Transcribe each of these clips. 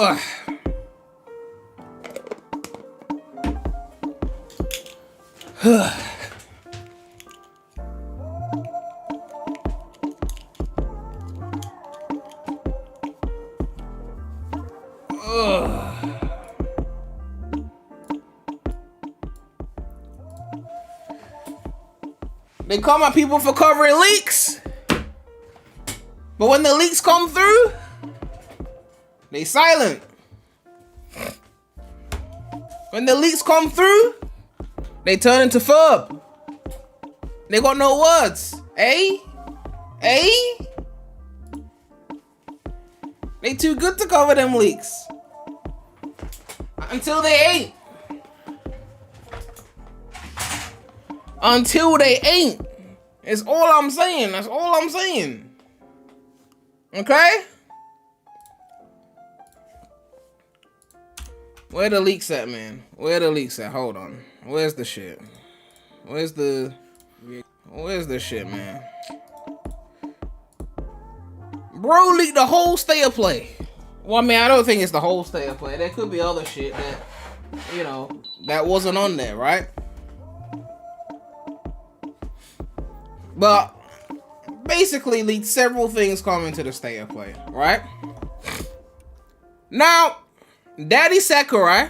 Ugh. They call my people for covering leaks, but when the leaks come through, they silent. When the leaks come through, they turn into furb. They got no words. Eh? They too good to cover them leaks. Until they ain't. Until they ain't. It's all I'm saying. That's all I'm saying. Okay? Where the leaks at, man? Where the leaks at? Hold on. Where's the shit? Where's the shit, man? Bro leaked the whole state of play. Well, I mean, I don't think it's the whole state of play. There could be other shit that, you know, that wasn't on there, right? But basically leaked several things coming to the state of play, right? Now, Daddy Sakurai,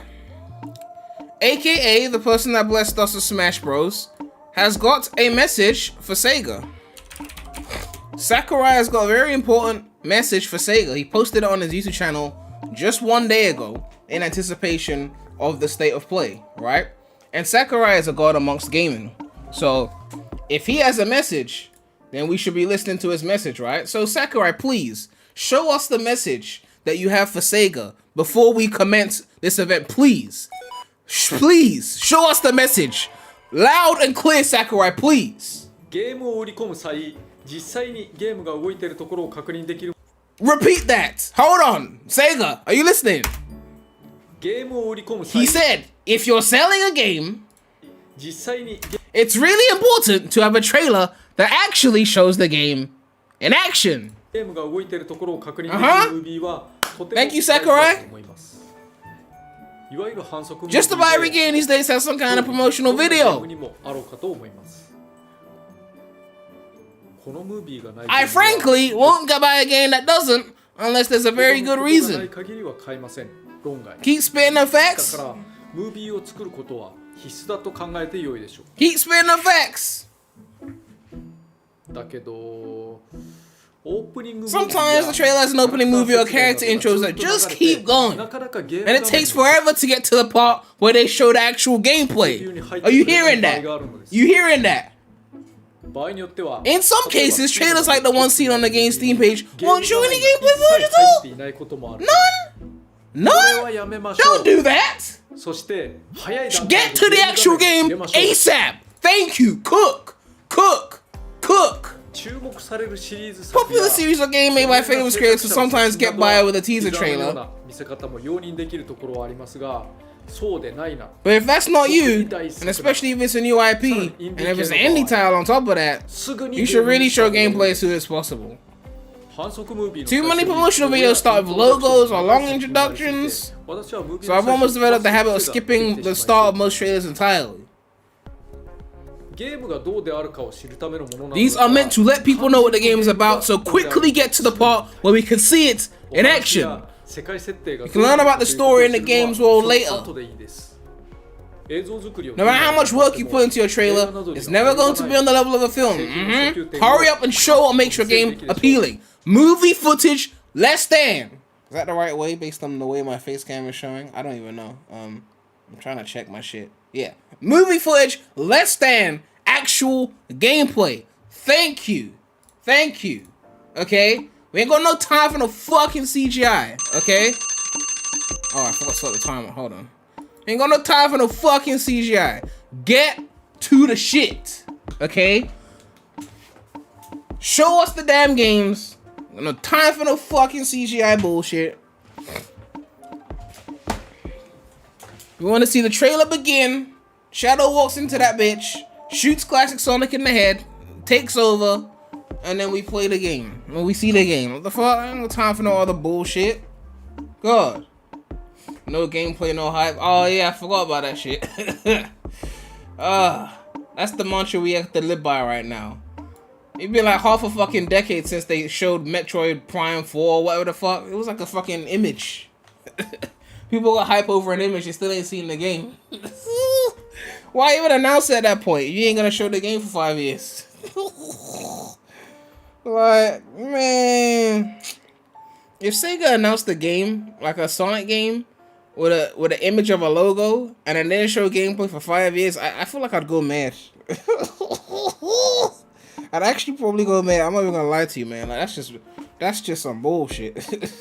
aka the person that blessed us with Smash Bros, has got a message for Sega. Sakurai has got a very important message for Sega. He posted it on his YouTube channel just one day ago in anticipation of the state of play, right? And Sakurai is a god amongst gaming. So if he has a message, then we should be listening to his message, right? So Sakurai, please show us the message that you have for Sega before we commence this event, please. Please show us the message. Loud and clear, Sakurai, please. Repeat that. Hold on. Sega, are you listening? He said, if you're selling a game, it's really important to have a trailer that actually shows the game in action. Thank you, Sakurai. Just about every game these days has some kind of promotional video. I frankly won't buy a game that doesn't unless there's a very good reason. Keep spitting the facts. Keep spitting the facts. Sometimes the trailer has an opening movie or character intros that just keep going, and it takes forever to get to the part where they show the actual gameplay. Are you hearing that? You hearing that? In some cases, trailers like the one seen on the game's Steam page won't show any gameplay footage at all. None? Don't do that! Get to the actual game ASAP! Thank you! Cook! Popular series of game made by famous creators who sometimes get by with a teaser trailer. But if that's not you, and especially if it's a new IP, and if it's an indie title on top of that, you should really show gameplay as soon as possible. Too many promotional videos start with logos or long introductions, so I've almost developed the habit of skipping the start of most trailers entirely. These are meant to let people know what the game is about, so quickly get to the part where we can see it in action. You can learn about the story in the game's world later. No matter how much work you put into your trailer, it's never going to be on the level of a film. Hurry up and show what makes your game appealing. Movie footage less than. Is that the right way based on the way my face cam is showing? I don't even know. I'm trying to check my shit. Yeah. Movie footage less than actual gameplay. Thank you. Okay? We ain't got no time for no fucking CGI. Okay? Oh, I forgot to start the timer. Hold on. Ain't got no time for no fucking CGI. Get to the shit. Okay? Show us the damn games. No time for no fucking CGI bullshit. We want to see the trailer begin. Shadow walks into that bitch, shoots classic Sonic in the head, takes over, and then we play the game. When we see the game. What the fuck? I ain't got time for no other bullshit. God. No gameplay, no hype. Oh yeah, I forgot about that shit. That's the mantra we have to live by right now. It's been like half a fucking decade since they showed Metroid Prime 4 or whatever the fuck. It was like a fucking image. People got hype over an image, they still ain't seen the game. Why even announce it at that point? You ain't gonna show the game for 5 years. Like, man. If Sega announced the game, like a Sonic game, with an image of a logo, and then didn't show gameplay for 5 years, I feel like I'd go mad. I'd actually probably go mad. I'm not even gonna lie to you, man. Like that's just some bullshit.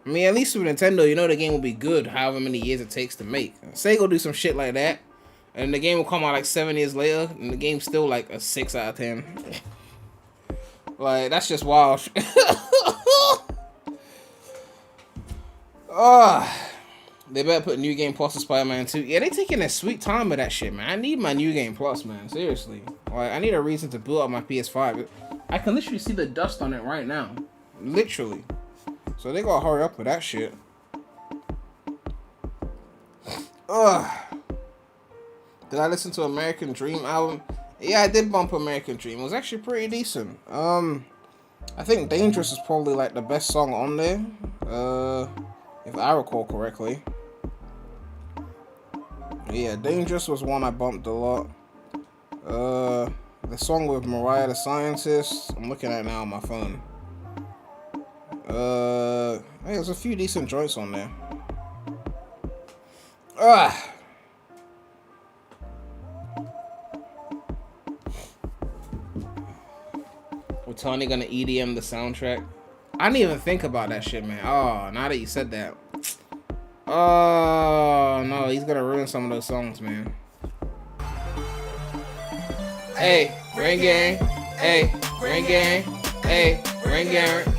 I mean, at least with Nintendo, you know the game will be good, however many years it takes to make. Sega will do some shit like that, and the game will come out like 7 years later, and the game's still like a 6 out of 10. Like, that's just wild. They better put New Game Plus to Spider-Man 2. Yeah, they taking a sweet time with that shit, man. I need my New Game Plus, man. Seriously. Like, I need a reason to build up my PS5. I can literally see the dust on it right now. Literally. So they gotta hurry up with that shit. Did I listen to American Dream album? Yeah, I did bump American Dream. It was actually pretty decent. I think Dangerous is probably like the best song on there. If I recall correctly. Yeah, Dangerous was one I bumped a lot. The song with Mariah the Scientist, I'm looking at it now on my phone. Hey, there's a few decent joints on there. We're Tony gonna EDM the soundtrack. I didn't even think about that shit, man. Oh, now that you said that. Oh, no, he's gonna ruin some of those songs, man. Hey, Ring Gang. Hey, Ring Gang. Hey, Ring Gang.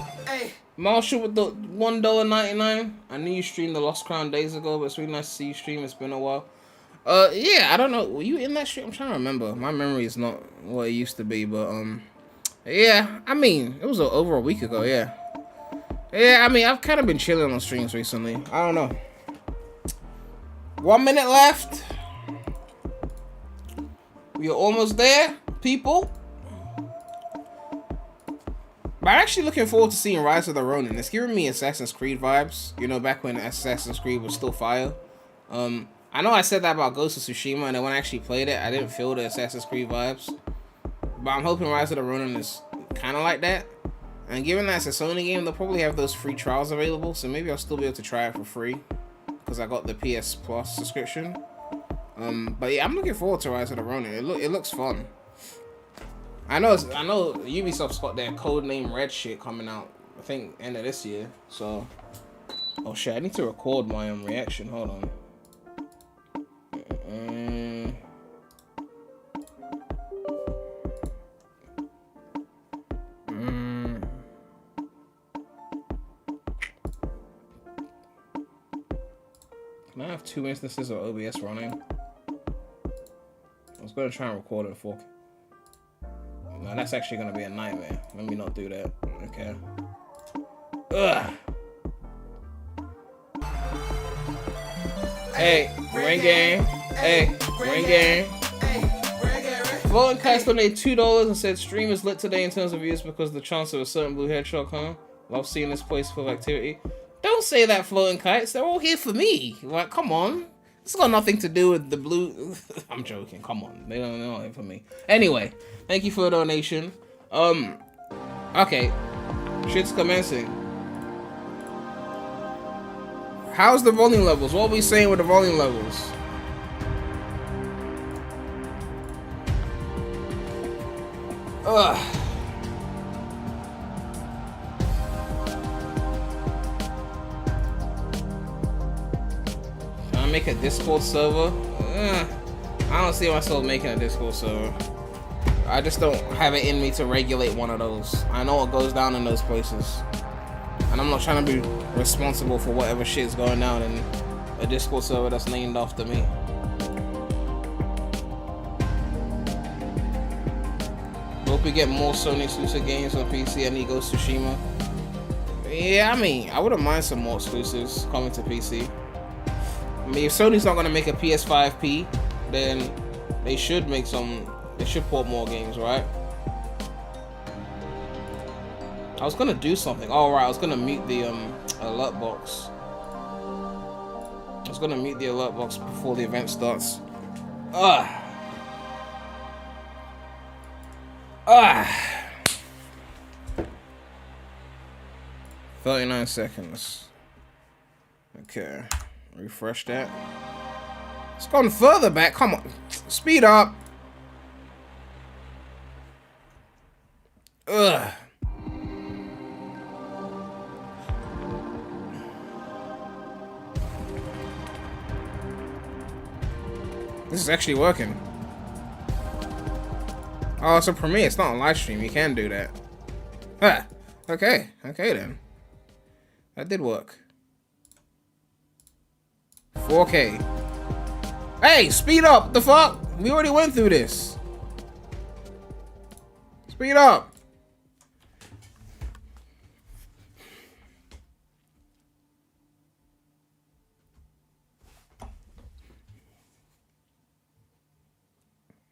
Marshall with the $1.99. I knew you streamed the Lost Crown days ago, but it's really nice to see you stream. It's been a while. Yeah, I don't know. Were you in that stream? I'm trying to remember. My memory is not what it used to be, but, yeah, I mean, it was over a week ago, yeah. Yeah, I mean, I've kind of been chilling on streams recently. I don't know. 1 minute left. We are almost there, people. But I'm actually looking forward to seeing Rise of the Ronin. It's giving me Assassin's Creed vibes. You know, back when Assassin's Creed was still fire. I know I said that about Ghost of Tsushima, and then when I actually played it, I didn't feel the Assassin's Creed vibes. But I'm hoping Rise of the Ronin is kind of like that. And given that it's a Sony game, they'll probably have those free trials available, so maybe I'll still be able to try it for free, because I got the PS Plus subscription. But yeah, I'm looking forward to Rise of the Ronin. It looks fun. I know Ubisoft's got their Codename Red shit coming out, I think end of this year. So, oh shit, I need to record my reaction. Hold on. Can I have 2 instances of OBS running? I was going to try and record it in 4K. No, that's actually going to be a nightmare. Let me not do that. Okay. Ugh. Hey, Ring Gang. Hey, Ring Gang. Floating Kites donated $2 and said, stream is lit today in terms of views because of the chance of a certain blue hedgehog, huh? Love seeing this place full of activity. Don't say that, Floating Kites. They're all here for me. Like, come on. It's got nothing to do with the blue. I'm joking. Come on. They're not here for me. Anyway, thank you for the donation. Okay. Shit's commencing. How's the volume levels? What are we saying with the volume levels? Ugh. Make a Discord server? I don't see myself making a Discord server. I just don't have it in me to regulate one of those. I know what goes down in those places, and I'm not trying to be responsible for whatever shit's going down in a Discord server that's named after me. Hope we get more Sony exclusive games on PC. I need Ghost of Tsushima. Yeah, I mean, I wouldn't mind some more exclusives coming to PC. I mean, if Sony's not gonna make a PS5P, then they should make some. They should port more games, right? I was gonna do something. Oh right, I was gonna mute the alert box. I was gonna mute the alert box before the event starts. Ugh. 39 seconds. Okay, refresh that. It's gone further back. Come on, speed up. Ugh. This is actually working. Oh, it's a premiere. It's not a live stream. You can do that. Huh. Okay. Okay then. That did work. 4K. Hey, speed up. The fuck? We already went through this. Speed up.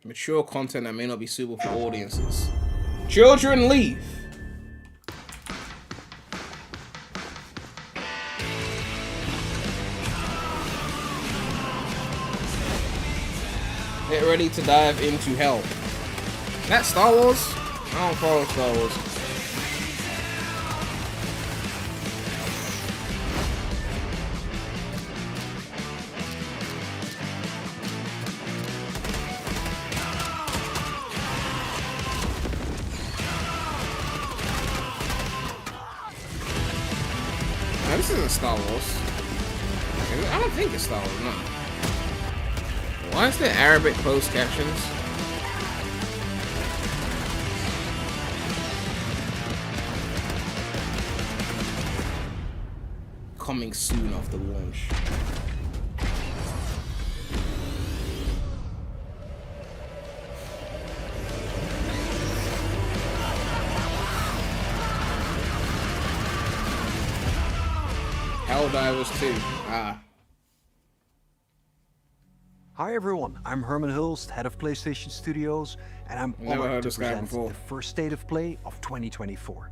Mature content that may not be suitable for audiences. Children, leave. Get ready to dive into hell. That Star Wars? I don't follow Star Wars. No, this isn't Star Wars. I don't think it's Star Wars, no. Why is there Arabic closed captions? Coming soon after launch. Helldivers 2. Ah. Hi everyone, I'm Herman Hulst, head of PlayStation Studios, and I'm honored to present the first State of Play of 2024.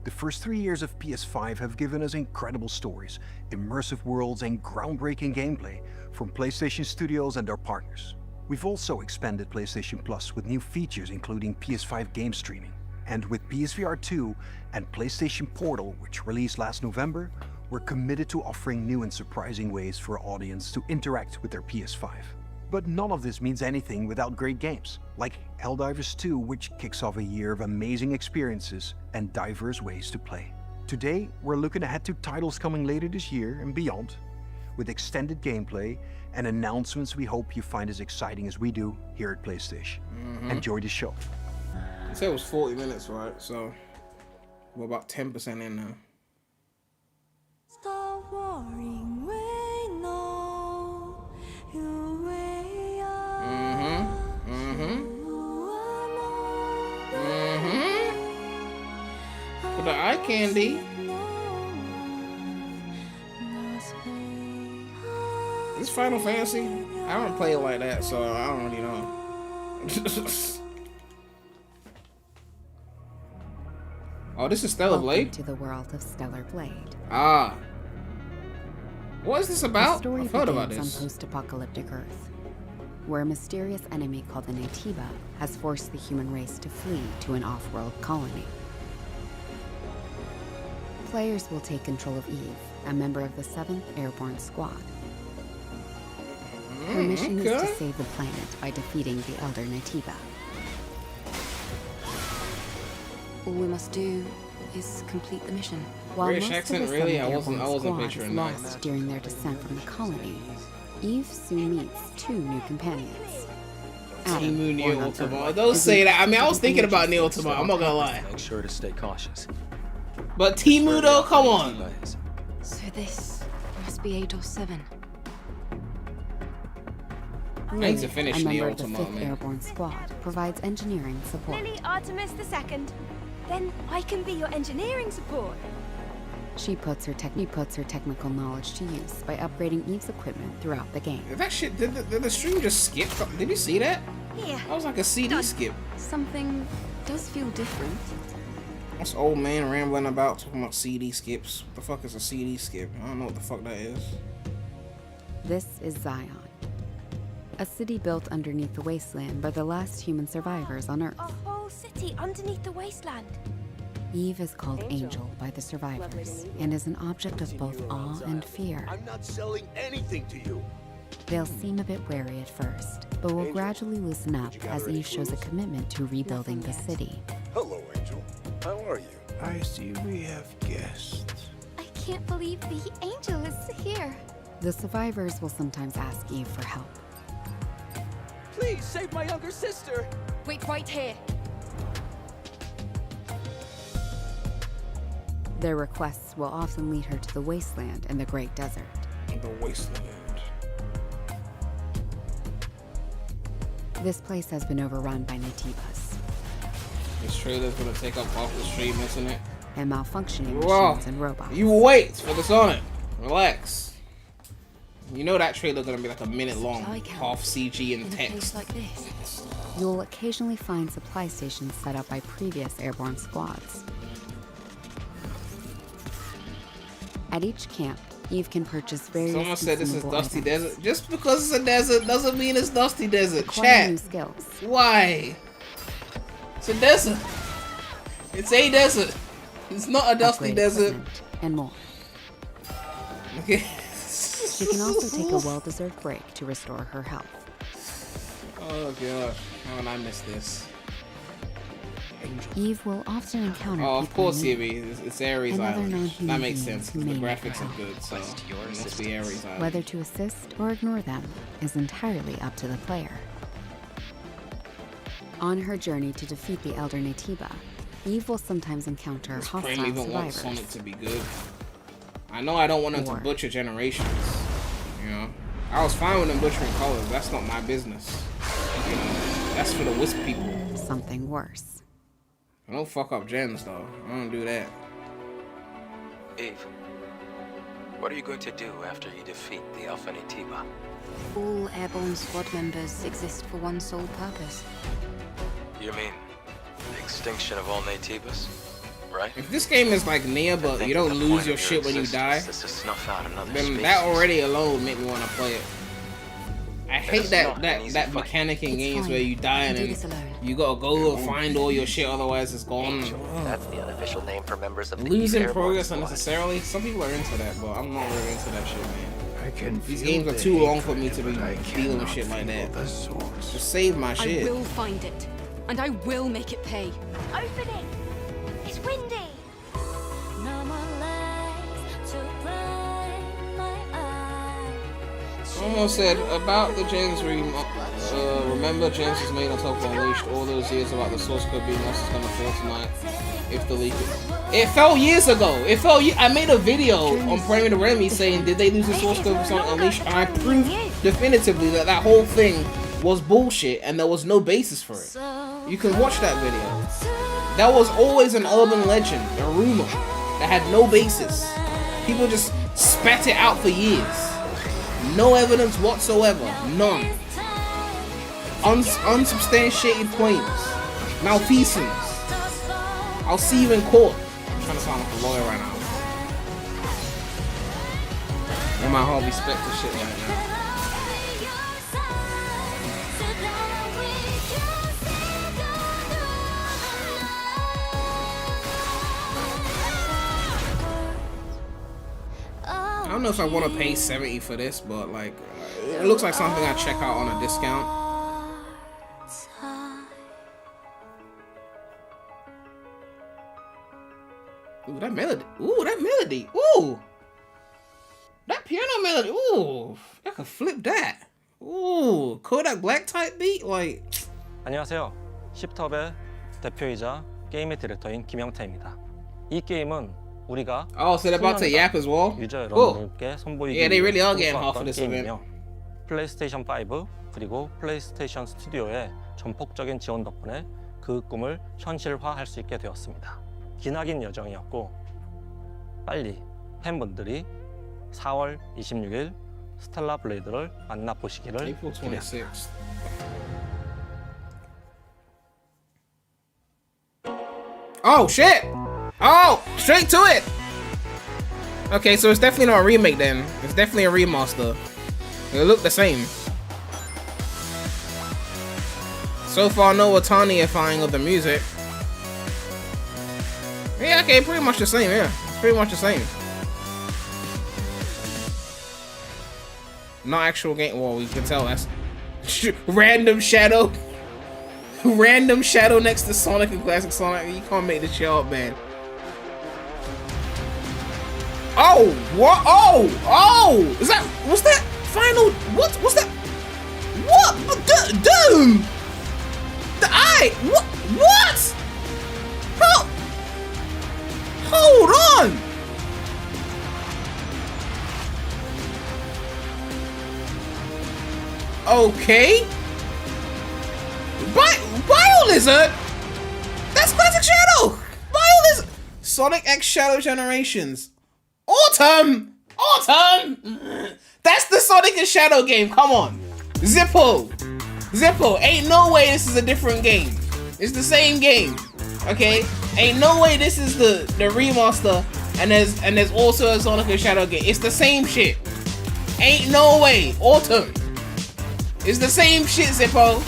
The first 3 years of PS5 have given us incredible stories, immersive worlds and groundbreaking gameplay from PlayStation Studios and our partners. We've also expanded PlayStation Plus with new features including PS5 game streaming. And with PSVR2 and PlayStation Portal, which released last November, we're committed to offering new and surprising ways for our audience to interact with their PS5. But none of this means anything without great games, like Helldivers 2, which kicks off a year of amazing experiences and diverse ways to play. Today, we're looking ahead to titles coming later this year and beyond, with extended gameplay and announcements we hope you find as exciting as we do here at PlayStation. Enjoy the show. I said it was 40 minutes, right? So we're about 10% in now. Stop worrying, we know who we are. For the eye candy. Is this Final Fantasy? I don't play it like that, so I don't really know. Oh, this is Stellar Blade? Welcome to the world of Stellar Blade. Ah. What is this about? The story I've heard about begins this. on post-apocalyptic Earth, where a mysterious enemy called the Naytiba has forced the human race to flee to an off-world colony. Players will take control of Eve, a member of the 7th Airborne Squad. Her mission is to save the planet by defeating the Elder Naytiba. All we must do is complete the mission. While British most accent, of the really? 7th I wasn't Airborne Squad picturing is that. lost during their descent from the colony, Eve soon meets 2 new companions. Timu Neo born on Ultima. Earth, Don't is say that. I mean, I entrusted was with the thinking about Neo logistics Ultima. I'm not gonna lie. Make sure to stay cautious. But Timu though, come on. So this must be 8 or 7. I need to finish a Neo member of the Ultima, 5th man. Airborne Squad, provides engineering support. Lily Artemis II. Then I can be your engineering support. She puts her technical knowledge to use by upgrading Eve's equipment throughout the game. That shit, did the stream just skip? Did you see that? Here. That was like a CD skip. Something does feel different. What's old man rambling about talking about CD skips? What the fuck is a CD skip? I don't know what the fuck that is. This is Zion, a city built underneath the wasteland by the last human survivors on Earth. A whole city underneath the wasteland. Eve is called Angel by the survivors and is an object of both awe and fear. I'm not selling anything to you. They'll seem a bit wary at first, but will gradually loosen up as Eve shows a commitment to rebuilding the city. Hello, Angel. How are you? I see we have guests. I can't believe the angel is here. The survivors will sometimes ask Eve for help. Please save my younger sister. Wait right here. Their requests will often lead her to the wasteland and the Great Desert. The wasteland. This place has been overrun by Natibas This trailer's gonna take up half the stream, isn't it? and malfunctioning Whoa. machines and robots. You wait for the Sonic. Relax. You know that trailer gonna be like a minute long, half CG and text. Like this. You'll occasionally find supply stations set up by previous airborne squads. At each camp, Eve can purchase various Someone said this is consumable Dusty items. Desert. Just because it's a desert doesn't mean it's Dusty Desert. Acquire new Chat. skills. Why? It's a desert. It's a desert. It's not a dusty upgrade desert. equipment, and more. Okay. She can also take a well-deserved break to restore her health. Oh god. How did I miss this? Eve will often encounter Oh, of people course, in Evie. need, It's Ares and other Island. non-human That makes beings sense who because the may need graphics help. are good, so it must be Ares Island. Whether to assist or ignore them is entirely up to the player. On her journey to defeat the Elder Natiba, Eve will sometimes encounter Does hostile Prem even want survivors. Sonic to be good? I know I don't want them to Or- butcher generations. You know? I was fine with them butchering colors. That's not my business. You know? That's for the wisp people. Something worse. I don't fuck up gens though. I don't do that. Eve, what are you going to do after you defeat the Alpha Natiba? All airborne squad members exist for one sole purpose. You mean the extinction of all Natibas, right? If this game is like Nia, but you Thinking don't the lose point your of shit when you die, existence is to snuff out another then species. that already alone made me want to play it. I hate is that not an that easy that fight. mechanic in It's games fine. where you die I and can do then this alone. you gotta go and find all your shit, otherwise it's gone. That's the unofficial name for members of the Losing Airborne progress Squad. unnecessarily. Some people are into that, but I'm not really into that shit, man. I can These feel games are the too long for hatred, me to be but I dealing with cannot shit like feel that. the source. Just save my shit. I will find it, and I will make it pay. Open it. It's windy. Almost said about the James remember James was made on top of Unleashed all those years about the source code being lost is gonna fall tonight if the leak it fell years ago. It fell I made a video on PREMulous saying did they lose the source code for Sonic Unleashed, and I proved definitively that that whole thing was bullshit and there was no basis for it. You can watch that video. That was always an urban legend, a rumor that had no basis. People just spat it out for years. No evidence whatsoever. None. Unsubstantiated claims. Malfeasance. I'll see you in court. I'm trying to sound like a lawyer right now. I'm my Harvey Specter shit right now. I don't know if I want to pay $70 for this, but like, it looks like something I check out on a discount. Ooh, that melody. Ooh, that melody. Ooh. That piano melody. Ooh. I could flip that. Ooh. Kodak Black type beat? Like. 안녕하세요. 십톱의 대표이자 게임의 디렉터인 김영태입니다. 이 게임은 우리가 Oh, so they're about to yap as well? 유저 Cool. 여러분들께 선보이기 Yeah, they really are getting 위해 half of this event. 게임이며 플레이스테이션 5 그리고 플레이스테이션 스튜디오의 전폭적인 지원 덕분에 그 꿈을 현실화할 수 있게 되었습니다. 기나긴 여정이었고 빨리 팬분들이 4월 26일 스텔라 블레이드를 만나보시기를 April 기대합니다. 26th. Oh shit! Oh, straight to it! Okay, so it's definitely not a remake then. It's definitely a remaster. It look the same. So far, no Watani-ifying of the music. Yeah, okay, pretty much the same, yeah. It's pretty much the same. Not actual game. Well, we can tell that's random shadow. Random shadow next to Sonic and Classic Sonic. You can't make this shit up, man. Oh, what? Oh, oh! Is that? What's that? Final? What's that? What? Dude! The eye? What? What? Hold on! Okay. Bio-Lizard? That's Classic Shadow! Bio-Lizard! Sonic X Shadow Generations. Autumn! That's the Sonic and Shadow game, come on. Zippo, ain't no way this is a different game. It's the same game, okay? Ain't no way this is the remaster and there's also a Sonic and Shadow game. It's the same shit. Ain't no way. Autumn. It's the same shit, Zippo.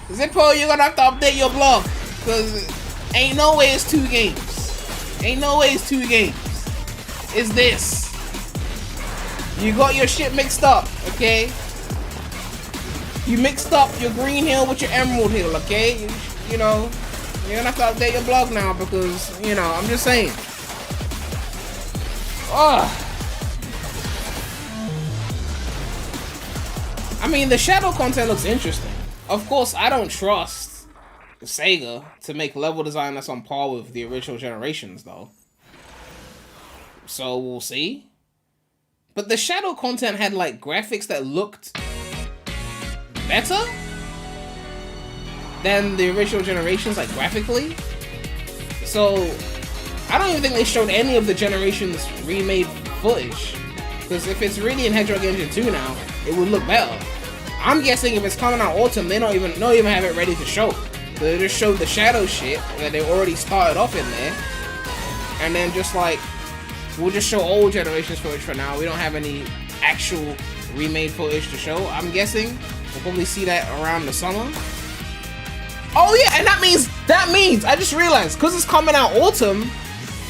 Zippo, you're gonna have to update your blog. Cause ain't no way it's two games. Ain't no way it's two games. It's this. You got your shit mixed up, okay? You mixed up your Green Hill with your Emerald Hill, okay? You know, you're gonna have to update your blog now because, you know, I'm just saying. Ugh. I mean, the shadow content looks interesting. Of course, I don't trust Sega to make level design that's on par with the original generations, though. So we'll see. But the shadow content had like graphics that looked better than the original generations, like graphically. So I don't even think they showed any of the generations remade footage. Because if it's really in Hedgehog Engine 2 now, it would look better. I'm guessing if it's coming out autumn, they don't even have it ready to show. So they just showed the shadow shit that they already started off in there. And then just like, we'll just show old generations footage for now. We don't have any actual remade footage to show. I'm guessing we'll probably see that around the summer. Oh yeah, and that means, I just realized, because it's coming out autumn,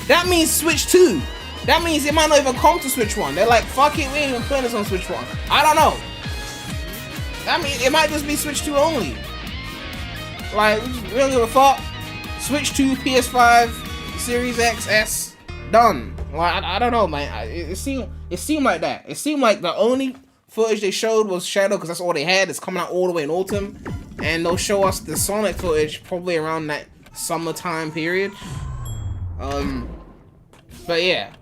that means Switch 2. That means it might not even come to Switch 1. They're like, fuck it, we ain't even playing this on Switch 1. I don't know. I mean, it might just be Switch 2 only. Like, we don't give a fuck. Switch 2, PS5, Series X, S, done. Like, I don't know, man. It seemed like that. It seemed like the only footage they showed was Shadow, because that's all they had. It's coming out all the way in autumn. And they'll show us the Sonic footage probably around that summertime period. But yeah.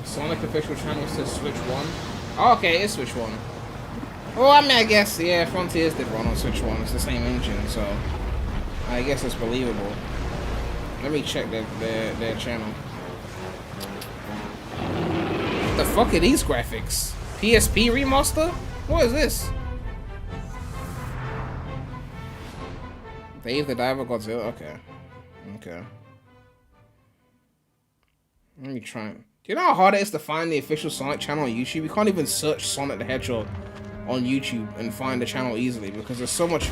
Sonic official channel says Switch 1. Oh, okay, it's Switch 1. Well, I mean, I guess, yeah, Frontiers did run on Switch 1. It's the same engine, so I guess it's believable. Let me check their channel. What the fuck are these graphics? PSP remaster? What is this? Dave the Diver Godzilla? Okay. Okay. Let me try. Do you know how hard it is to find the official Sonic channel on YouTube? You can't even search Sonic the Hedgehog on YouTube and find the channel easily because there's so much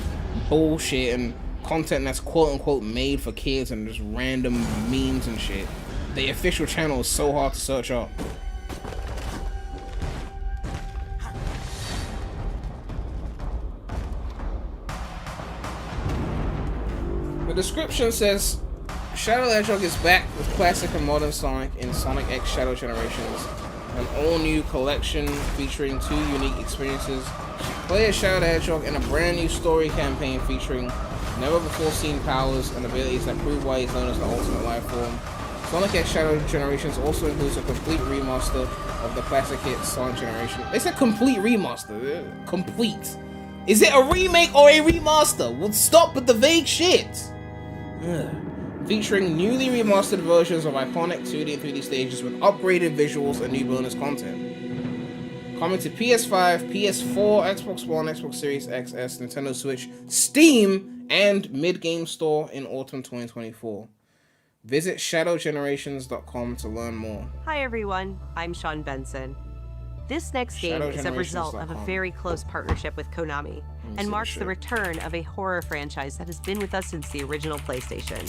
bullshit and content that's quote-unquote made for kids and just random memes and shit. The official channel is so hard to search up. The description says, Shadow the Hedgehog is back with classic and modern Sonic in Sonic X Shadow Generations. An all-new collection featuring 2 unique experiences. Play as Shadow the Hedgehog in a brand new story campaign featuring never-before-seen powers and abilities that prove why he's known as the ultimate life form. Sonic X Shadow Generations also includes a complete remaster of the classic hit Sonic Generation. They said complete remaster. Complete. Is it a remake or a remaster? Well, stop with the vague shit. Ugh. Featuring newly remastered versions of iconic 2D and 3D stages with upgraded visuals and new bonus content. Coming to PS5, PS4, Xbox One, Xbox Series XS, Nintendo Switch, Steam, and mid-game store in autumn 2024. Visit shadowgenerations.com to learn more. Hi everyone, I'm Sean Benson. This next game is a result of a very close partnership with Konami and marks the return of a horror franchise that has been with us since the original PlayStation.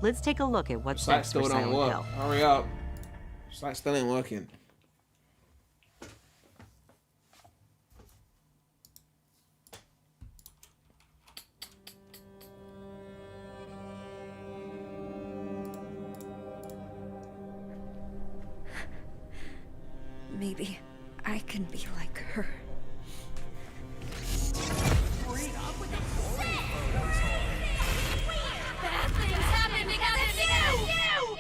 Let's take a look at what's next for Silent Hill. Hurry up. Site still ain't working. Maybe I can be like her. Bad things happen because of you!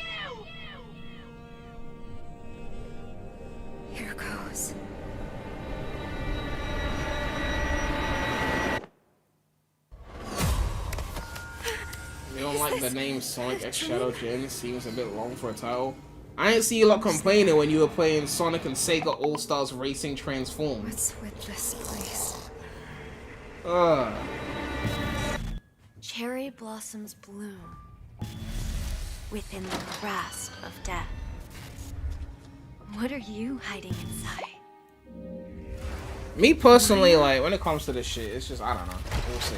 Here goes. You don't like the name Sonic X Shadow Gen? Seems a bit long for a title. I didn't see you lot complaining when you were playing Sonic and Sega All-Stars Racing Transform. What's with this place? Cherry blossoms bloom within the grasp of death. What are you hiding inside? Me personally, like, when it comes to this shit, it's just, I don't know. We'll see.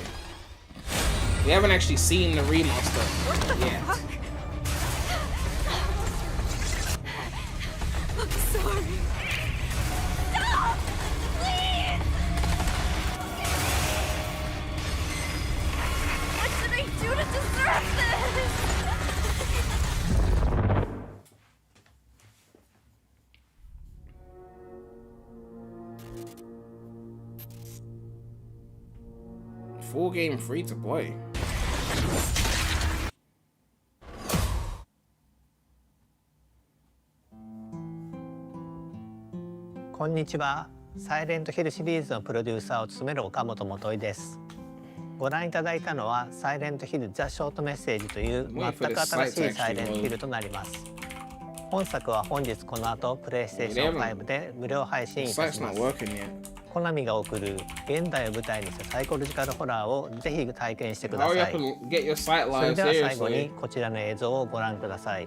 We haven't actually seen the remaster yet. I'm sorry. Stop! Please! What did I do to deserve this? Full game free to play. こんにちは。サイレントヒルシリーズのプロデューサーを務める岡本元井です。ご覧いただいたのはサイレントヒルザ・ショートメッセージという全く新しいサイレントヒルとなります。本作は本日この後プレイステーション5で無料配信いたします。コナミが送る現代を舞台にしたサイコロジカルホラーをぜひ体験してください。それでは最後にこちらの映像をご覧ください。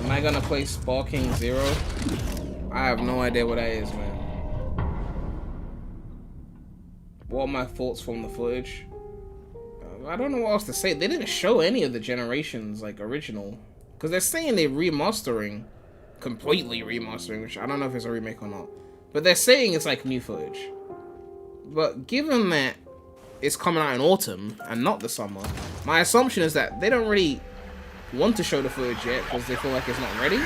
Am I gonna play Sparking Zero? I have no idea what that is, man. What are my thoughts from the footage? I don't know what else to say. They didn't show any of the Generations, like, original. Because they're saying they're remastering. Completely remastering, which I don't know if it's a remake or not. But they're saying it's, like, new footage. But given that it's coming out in autumn and not the summer, my assumption is that they don't really want to show the footage yet because they feel like it's not ready.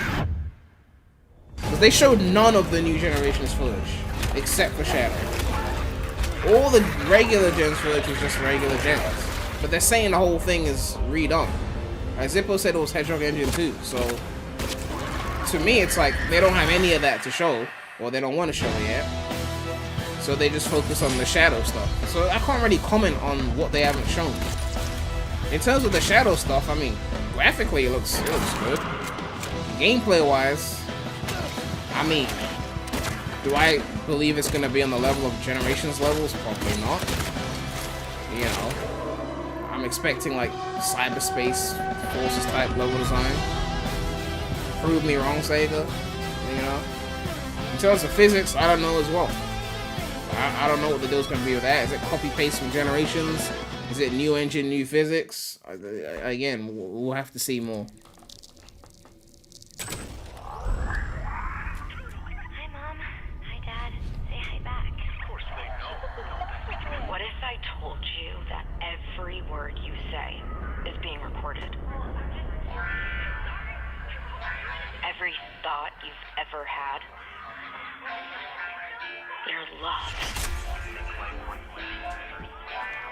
Because they showed none of the new Generations footage except for Shadow. All the regular Gens footage was just regular Gens. But they're saying the whole thing is redone. Zippo said it was Hedgehog Engine 2, so to me it's like they don't have any of that to show, or they don't want to show it yet. So they just focus on the Shadow stuff. So I can't really comment on what they haven't shown. In terms of the Shadow stuff, I mean, graphically it looks good. Gameplay wise, I mean, do I believe it's gonna be on the level of Generations levels? Probably not. You know, I'm expecting like cyberspace forces type level design. Prove me wrong, Sega. You know, in terms of physics, I don't know as well. I don't know what the deal's gonna be with that. Is it copy paste from Generations? Is it new engine, new physics? Again, we'll have to see more. Hi, Mom. Hi, Dad. Say hi back. Of course they know. What if I told you every thought you've ever had? Your love.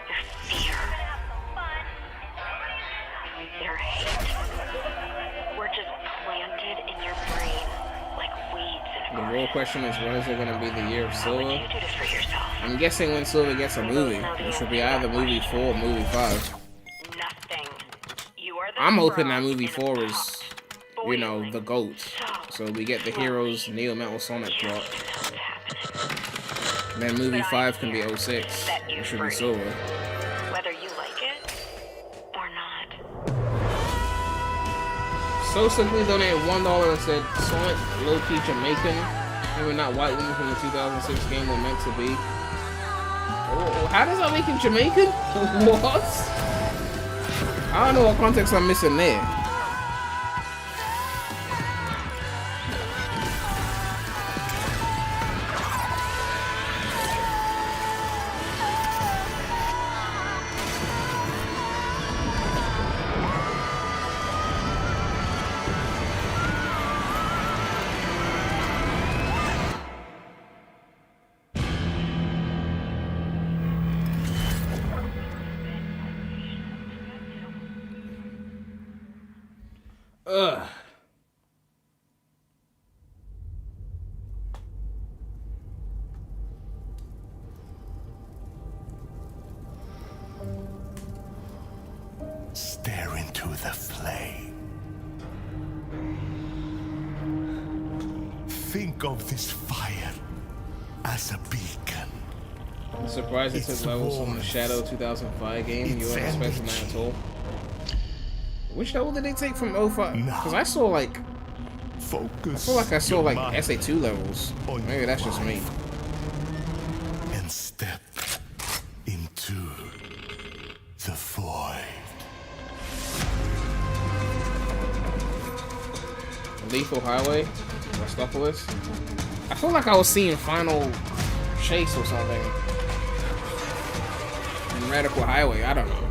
Your fear. Your hate. Were just planted in your brain like weeds in a The real question is, when is it going to be the year of Silver? What would you do to free yourself? I'm guessing when Silver gets a movie, which will be either movie 4 or movie 5. Nothing. You are the I'm hoping that movie 4 is, you know, the GOAT. So we get the heroes Neo Metal Sonic plot. Then movie 5 can be 06, which should be Silver. Whether you like it or not. So simply donated $1 and said, Sonic low-key Jamaican. Maybe not white woman from the 2006 game were meant to be. Oh, how does that make him Jamaican? What? I don't know what context I'm missing there. Ugh. Stare into the flame. Think of this fire as a beacon. I'm surprised it took levels from the Shadow 2005 game. You weren't expecting that at all. Which level did they take from 05? Because I saw like... I feel like I saw like SA2 levels. Maybe that's just me. And step into the void. Lethal Highway? Westopolis? I feel like I was seeing Final Chase or something. In Radical Highway, I don't know.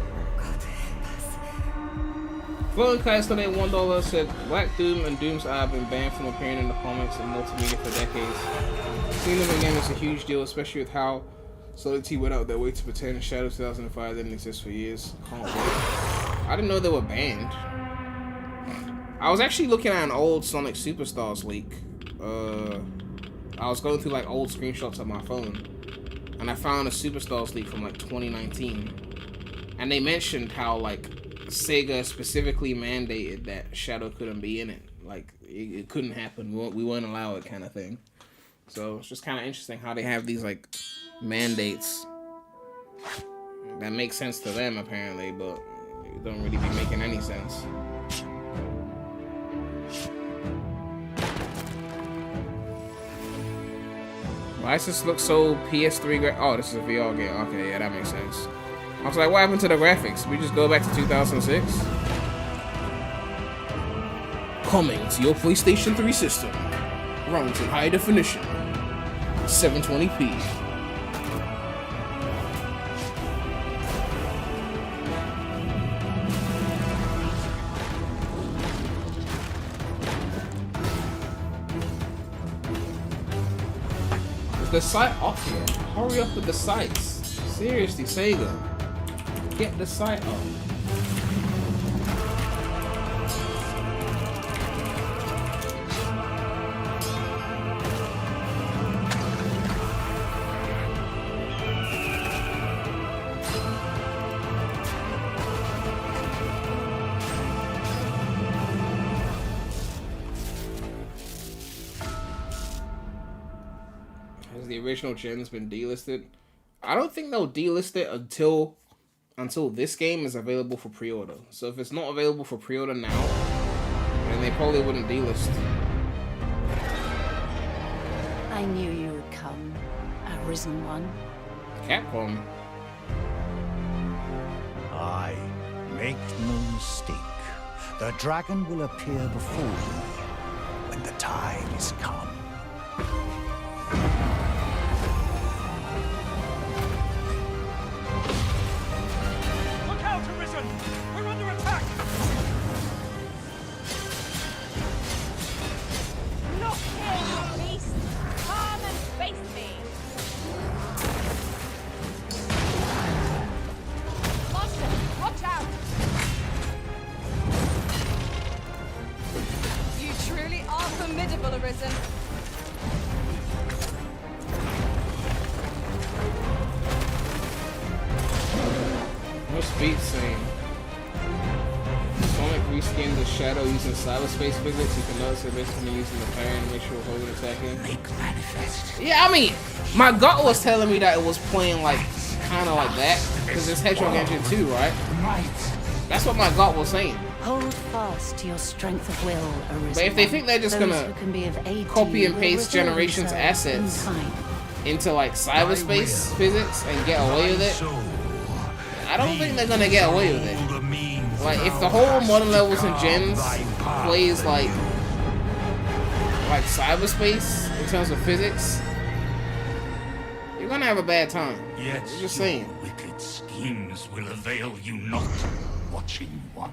Floating Kites donated $1 said Black Doom and Doom's Eye have been banned from appearing in the comics and multimedia for decades. Seeing them again is a huge deal, especially with how Solid T went out their way to pretend Shadow 2005 didn't exist for years. Can't wait. I didn't know they were banned. I was actually looking at an old Sonic Superstars leak. I was going through like old screenshots on my phone, and I found a Superstars leak from like 2019, and they mentioned how like Sega specifically mandated that Shadow couldn't be in it. Like, it couldn't happen. We wouldn't allow it, kind of thing. So it's just kind of interesting how they have these like mandates that make sense to them apparently, but it don't really be making any sense. Why does this look so PS3? Oh, this is a VR game. Okay, yeah, that makes sense. I was like, what happened to the graphics? We just go back to 2006? Coming to your PlayStation 3 system. Runs in high definition. 720p. Is the site off here? Hurry up with the sites. Seriously, Sega. Get the site up. Has the original gens been delisted? I don't think they'll delist it until this game is available for pre-order. So if it's not available for pre-order now, then they probably wouldn't delist. I knew you would come, Arisen One. Capcom. Aye, make no mistake. The dragon will appear before you when the time is come. We're under attack! will have risen. No speed saying. Sonic reskinned the shadow using cyberspace physics. You can notice it basically using the parry and make sure holding attacking. Yeah, I mean, my gut was telling me that it was playing like kind of like that because it's Hedgehog Engine 2, right? That's what my gut was saying. Hold fast to your strength of will, Arisen. But if they think they're just gonna copy and paste Generations assets into like cyberspace physics and get away with it, I don't think they're gonna get away with it. Like if the whole modern levels and gens plays like cyberspace in terms of physics, you're gonna have a bad time. Yet I'm just saying. Wicked schemes will avail you not, watching one.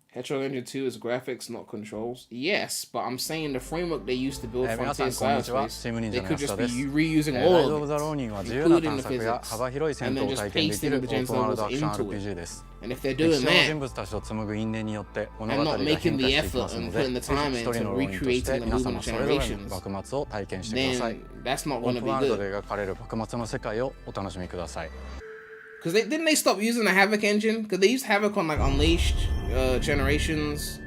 Hedgehog Engine 2 is graphics, not controls. Yes, but I'm saying the framework they used to build Frontier Cyberspace, they could just be reusing all of it, including the physics, and then just pasting the gens levels into it. And if they're doing that, and not making the effort and putting the time into recreating the movement generations, then that's not going to be good. Because didn't they stop using the Havoc engine? Because they used Havoc on like Unleashed, Generations.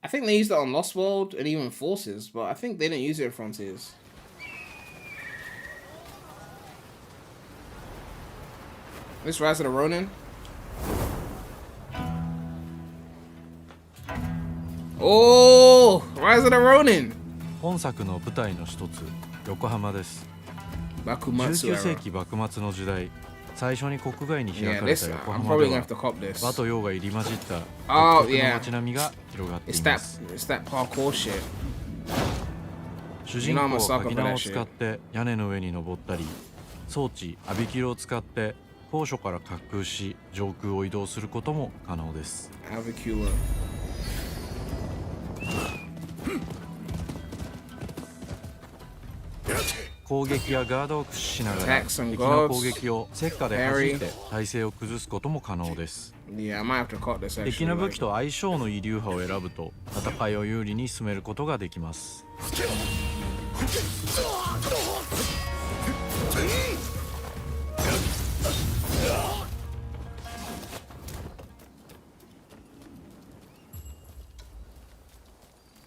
I think they used it on Lost World and even Forces, but I think they didn't use it in Frontiers. This Rise of the Ronin. Oh, Rise of the Ronin. 本作の舞台の一つ、横浜です。19世紀幕末の時代。最初に国外に開かれた横浜では和と洋が入り混じった独特の街並みが広がっています。主人公はかぎなを使って屋根の上に登ったり、装置アビキルを使って高所から滑空し上空を移動することも可能です。攻撃やガードを駆使しながら敵の攻撃を石火で弾いて体勢を崩すことも可能です。敵の武器と相性のいい流派を選ぶと戦いを有利に進めることができます。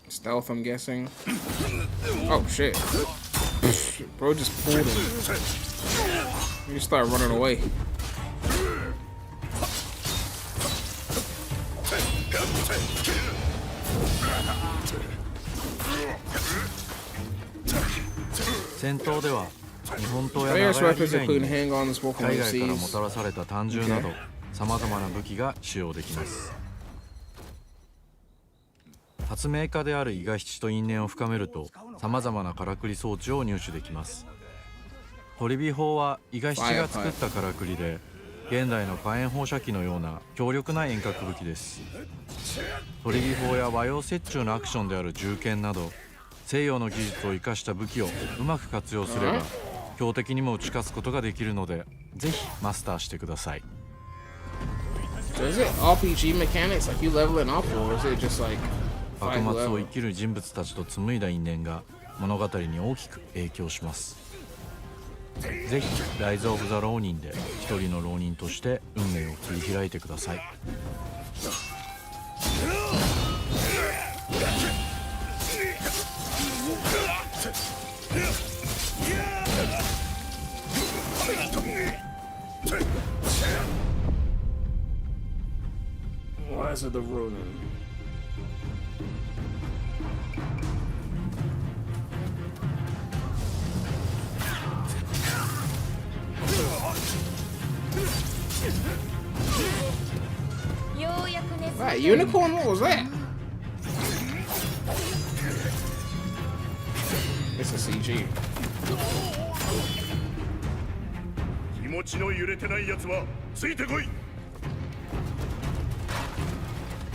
Stealth, I'm guessing. Oh shit. Bro just pulled him. You just start running away. Various weapons including handguns, walking on the seas. もたらされた単銃など様々な武器が使用できます。発明家である伊賀七と因縁を深めると様々なからくり装置を入手できます。取火砲は伊賀七が作ったからくりで現代の火炎放射器のような強力な遠隔武器です。取火砲や和洋折衷のアクションである銃剣など西洋の技術を生かした武器をうまく活用すれば強敵にも打ち勝つことができるのでぜひマスターしてください。So is it RPG mechanics like you level it up, or is it just like 幕末を生きる人物たちと紡いだ因縁が物語に大きく影響します。ぜひライズ・オブ・ザ・ローニンで一人の浪人として運命を切り開いてください。Rise of the Ronin. Right, unicorn, what was that? It's a CG.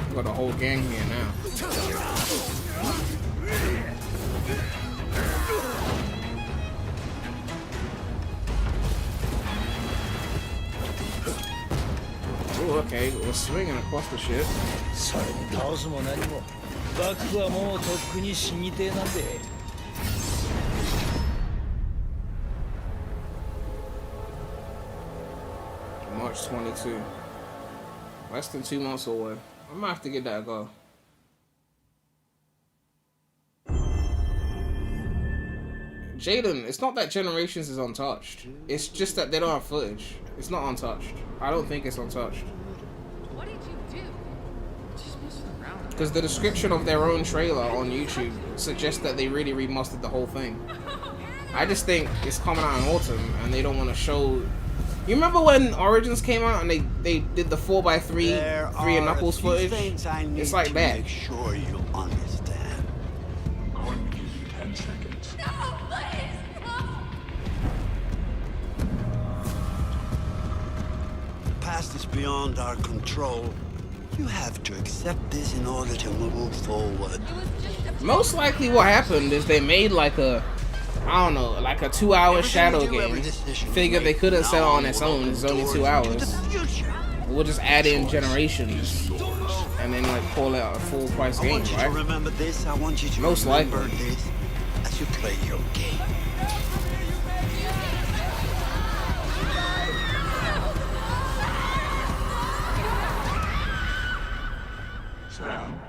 We got a whole gang here now. Ooh. Oh, okay, we're swinging across the ship. March 22. Less than 2 months away. I'm gonna have to get that go. Jaden, it's not that Generations is untouched. It's just that they don't have footage. It's not untouched. I don't think it's untouched. What did you do? Just messing around. Because the description of their own trailer on YouTube suggests that they really remastered the whole thing. I just think it's coming out in autumn and they don't want to show... You remember when Origins came out and they did the 4x3 3 and Knuckles footage? It's like that. Make sure you understand. I'm going to give you 10 seconds. No, please! The past is beyond our control. You have to accept this in order to move forward. Most likely what happened is they made like a, I don't know, like a 2-hour shadow game. Figured they couldn't sell on its own. It's only 2 hours. We'll just add in Generations and then like call it a full price game, right? Remember this. I want you to most likely this as you play your game. Sam.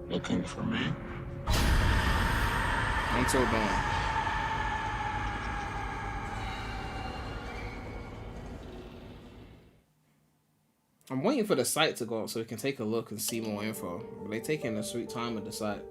Looking for me? Until dawn. I'm waiting for the site to go up so we can take a look and see more info. But they taking a sweet time with the site.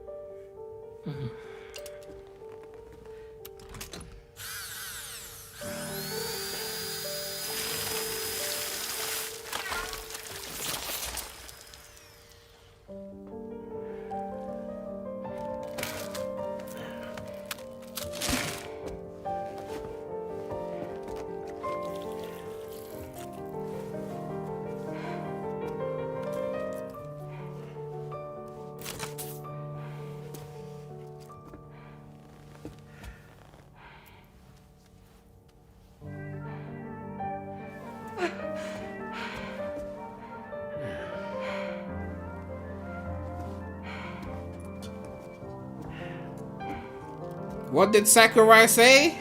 What did Sakurai say?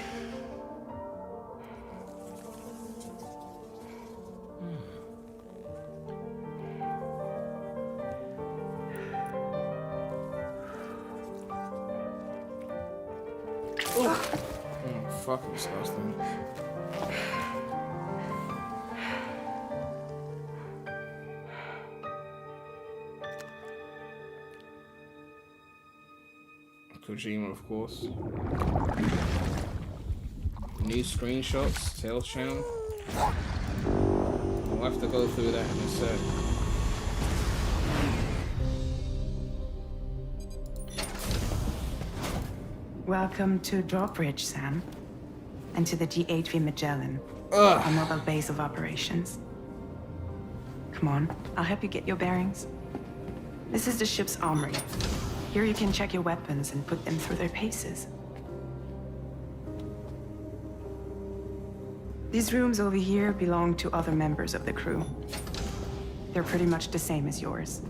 Fucking disgusting. Kojima, of course. New screenshots, Tales channel. We'll have to go through that in a sec. Welcome to Drawbridge, Sam. And to the GHV Magellan, our mobile base of operations. Come on, I'll help you get your bearings. This is the ship's armory. Here you can check your weapons and put them through their paces. These rooms over here belong to other members of the crew. They're pretty much the same as yours.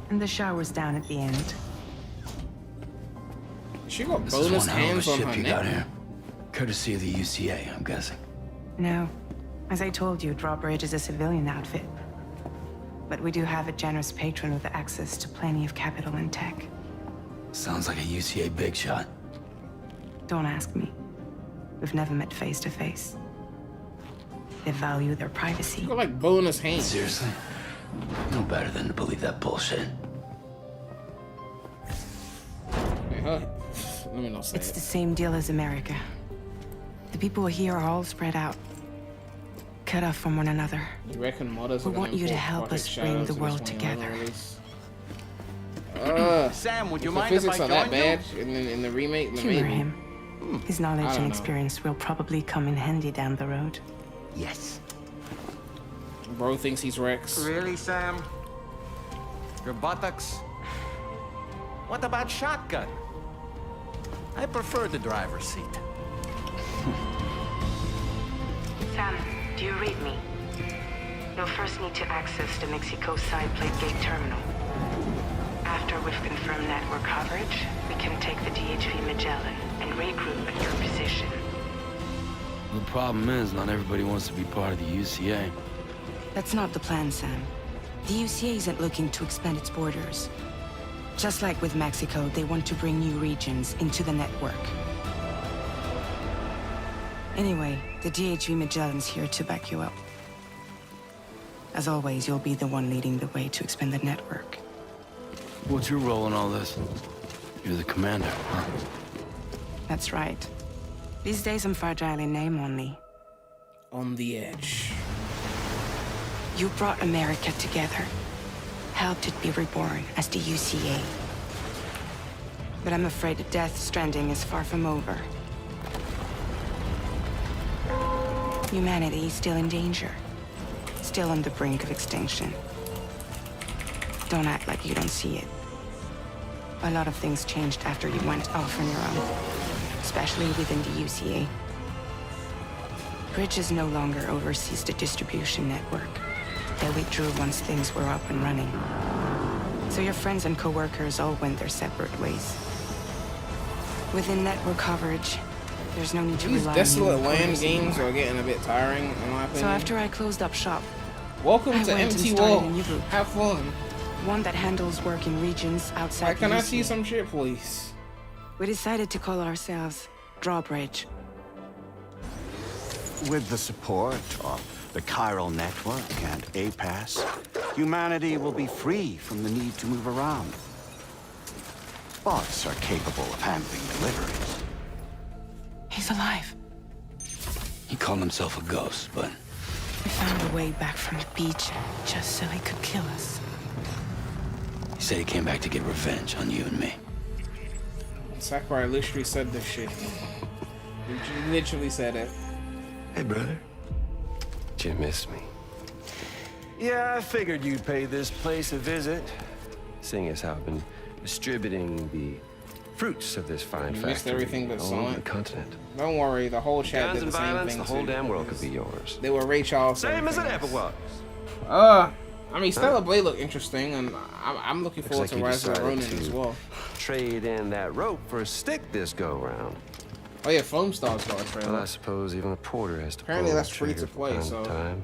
And the shower's down at the end. She got bonus hands on her neck. Here. Courtesy of the UCA, I'm guessing. No. As I told you, Drawbridge is a civilian outfit. But we do have a generous patron with access to plenty of capital and tech. Sounds like a UCA big shot. Don't ask me. We've never met face to face. They value their privacy. You got like bonus hands. Seriously? No better than to believe that bullshit. Let me not say it's the same deal as America. The people here are all spread out, cut off from one another. You reckon modders we want you to help us bring the world together. Sam, would you mind if I join you? The physics are that bad in the remake? Humor him. His knowledge and experience will probably come in handy down the road. Yes. Bro thinks he's Rex. Really, Sam? Your buttocks? What about shotgun? I prefer the driver's seat. Do you read me? You'll first need to access the Mexico side plate gate terminal. After we've confirmed network coverage, we can take the DHV Magellan and regroup at your position. The problem is, not everybody wants to be part of the UCA. That's not the plan, Sam. The UCA isn't looking to expand its borders. Just like with Mexico, they want to bring new regions into the network. Anyway, the DHV Magellan's here to back you up. As always, you'll be the one leading the way to expand the network. What's your role in all this? You're the commander, huh? That's right. These days I'm fragile in name only. On the edge. You brought America together. Helped it be reborn as the UCA. But I'm afraid that Death Stranding is far from over. Humanity is still in danger. Still on the brink of extinction. Don't act like you don't see it. A lot of things changed after you went off on your own. Especially within the UCA. Bridges no longer oversees the distribution network. They withdrew once things were up and running. So your friends and co-workers all went their separate ways. Within network coverage, there's no need to rely on desolate land games are getting a bit tiring, in my opinion. So after I closed up shop, welcome to Empty Wall. Have fun. One that handles work in regions outside. Why can I see some shit, please? We decided to call ourselves Drawbridge. With the support of the chiral network and APAS, humanity will be free from the need to move around. Bots are capable of handling deliveries. He's alive. He called himself a ghost, but... We found a way back from the beach just so he could kill us. He said he came back to get revenge on you and me. Sakurai literally said this shit. He literally said it. Hey, brother. Did you miss me? Yeah, I figured you'd pay this place a visit, seeing as how I've been distributing the fruits of this fine You factory missed everything but all over Sonic. the continent. Don't worry, the whole chat Guns did and the same violence, thing. the whole too. damn world could be yours. They were Ray Charles. Same as it ever was. I mean, Stellar Blade looked interesting, and I'm looking forward to Rise of the Ronin as well. Trade in that rope for a stick this go round. Oh yeah, Foam Star's got a trailer. Well, I suppose even a porter has to. Apparently pull that's the free trigger to play, from so time.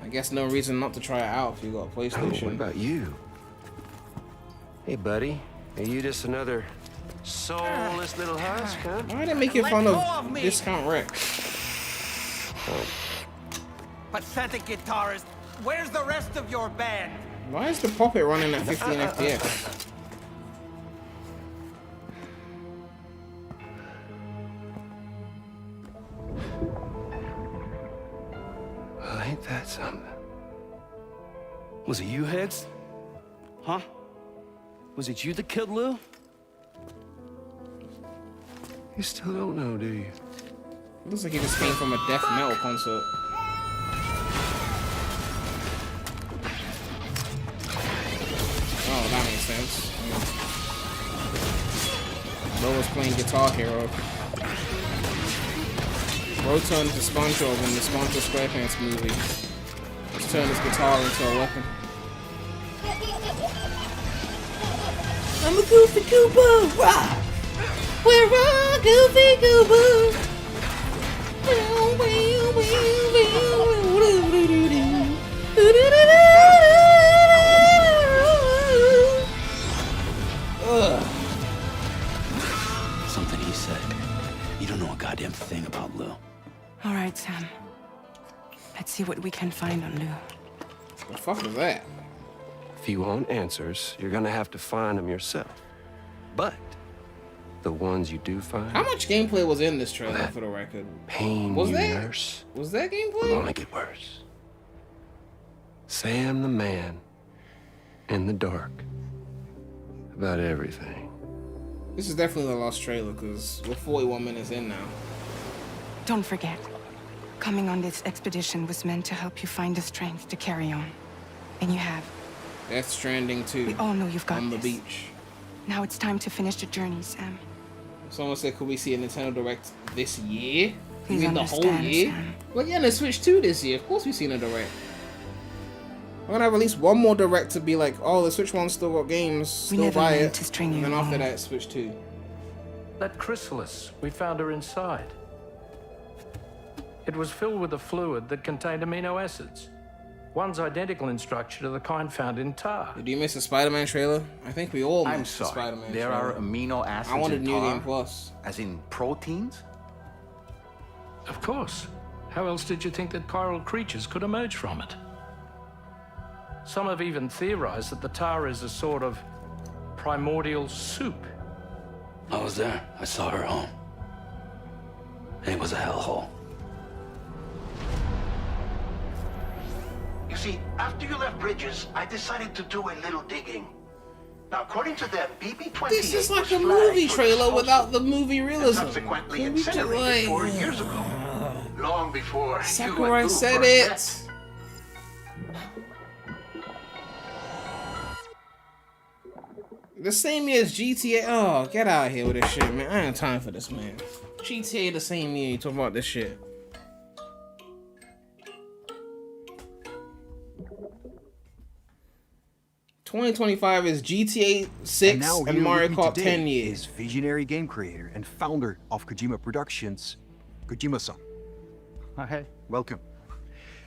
I guess no reason not to try it out if you got a PlayStation. Oh, what about you? Hey, buddy, are you just another soulless little husk, huh? Why are they making fun of Discount Rex? Pathetic guitarist. Where's the rest of your band? Why is the puppet running at 15 FPS? Well, ain't that something? Was it you, Heads? Huh? Was it you that killed Lou? You still don't know, do you? Looks like he just came from a death metal concert. Oh, that makes sense. Lois playing Guitar Hero. Bro turned to SpongeBob in the SpongeBob SquarePants movie. Let's turn his guitar into a weapon. I'm a Goofy Goober! Rah! We're a Goofy Goober! Something he said. You don't know a goddamn thing about Lou. All right, Sam. Let's see what we can find on Lou. The fuck is that? If you want answers, you're gonna have to find them yourself. But the ones you do find... How much gameplay was in this trailer, for the record? Pain Was you there? nurse Was that gameplay? will only get worse. Sam the man in the dark about everything. This is definitely the last trailer, because we're 41 minutes in now. Don't forget, coming on this expedition was meant to help you find the strength to carry on. And you have. Death Stranding 2. We all know you've got on the this. beach. Now it's time to finish the journey, Sam. Someone said, could we see a Nintendo Direct this year? You Please mean the whole understand, year? Sam. We're getting a Switch 2 this year. Of course we've seen a direct. We're gonna have at least one more direct to be like, oh, the Switch 1 still got games, We still never buy meant it. to string you And then after along. that, Switch 2. That chrysalis, we found her inside. It was filled with a fluid that contained amino acids. One's identical in structure to the kind found in tar. Did you miss the Spider-Man trailer? I think we all I'm missed the sorry. Spider-Man There trailer. are amino acids I wanted in New tar? Game Plus. As in proteins? Of course. How else did you think that chiral creatures could emerge from it? Some have even theorized that the tar is a sort of primordial soup. I was there. I saw her home. It was a hellhole. You see, after you left Bridges, I decided to do a little digging. Now, according to them, BB-28 This is like was a flagged movie for trailer disposal without the movie and realism. subsequently Can we just, incinerated like, 4 years ago. Long before Sakurai you said were it. met. The same year as GTA. Oh, get out of here with this shit, man. I ain't have time for this, man. GTA the same year you talking about this shit. $2025 is GTA 6 and Mario Kart 10 years. Is visionary game creator and founder of Kojima Productions, Kojima-san. Hi, welcome.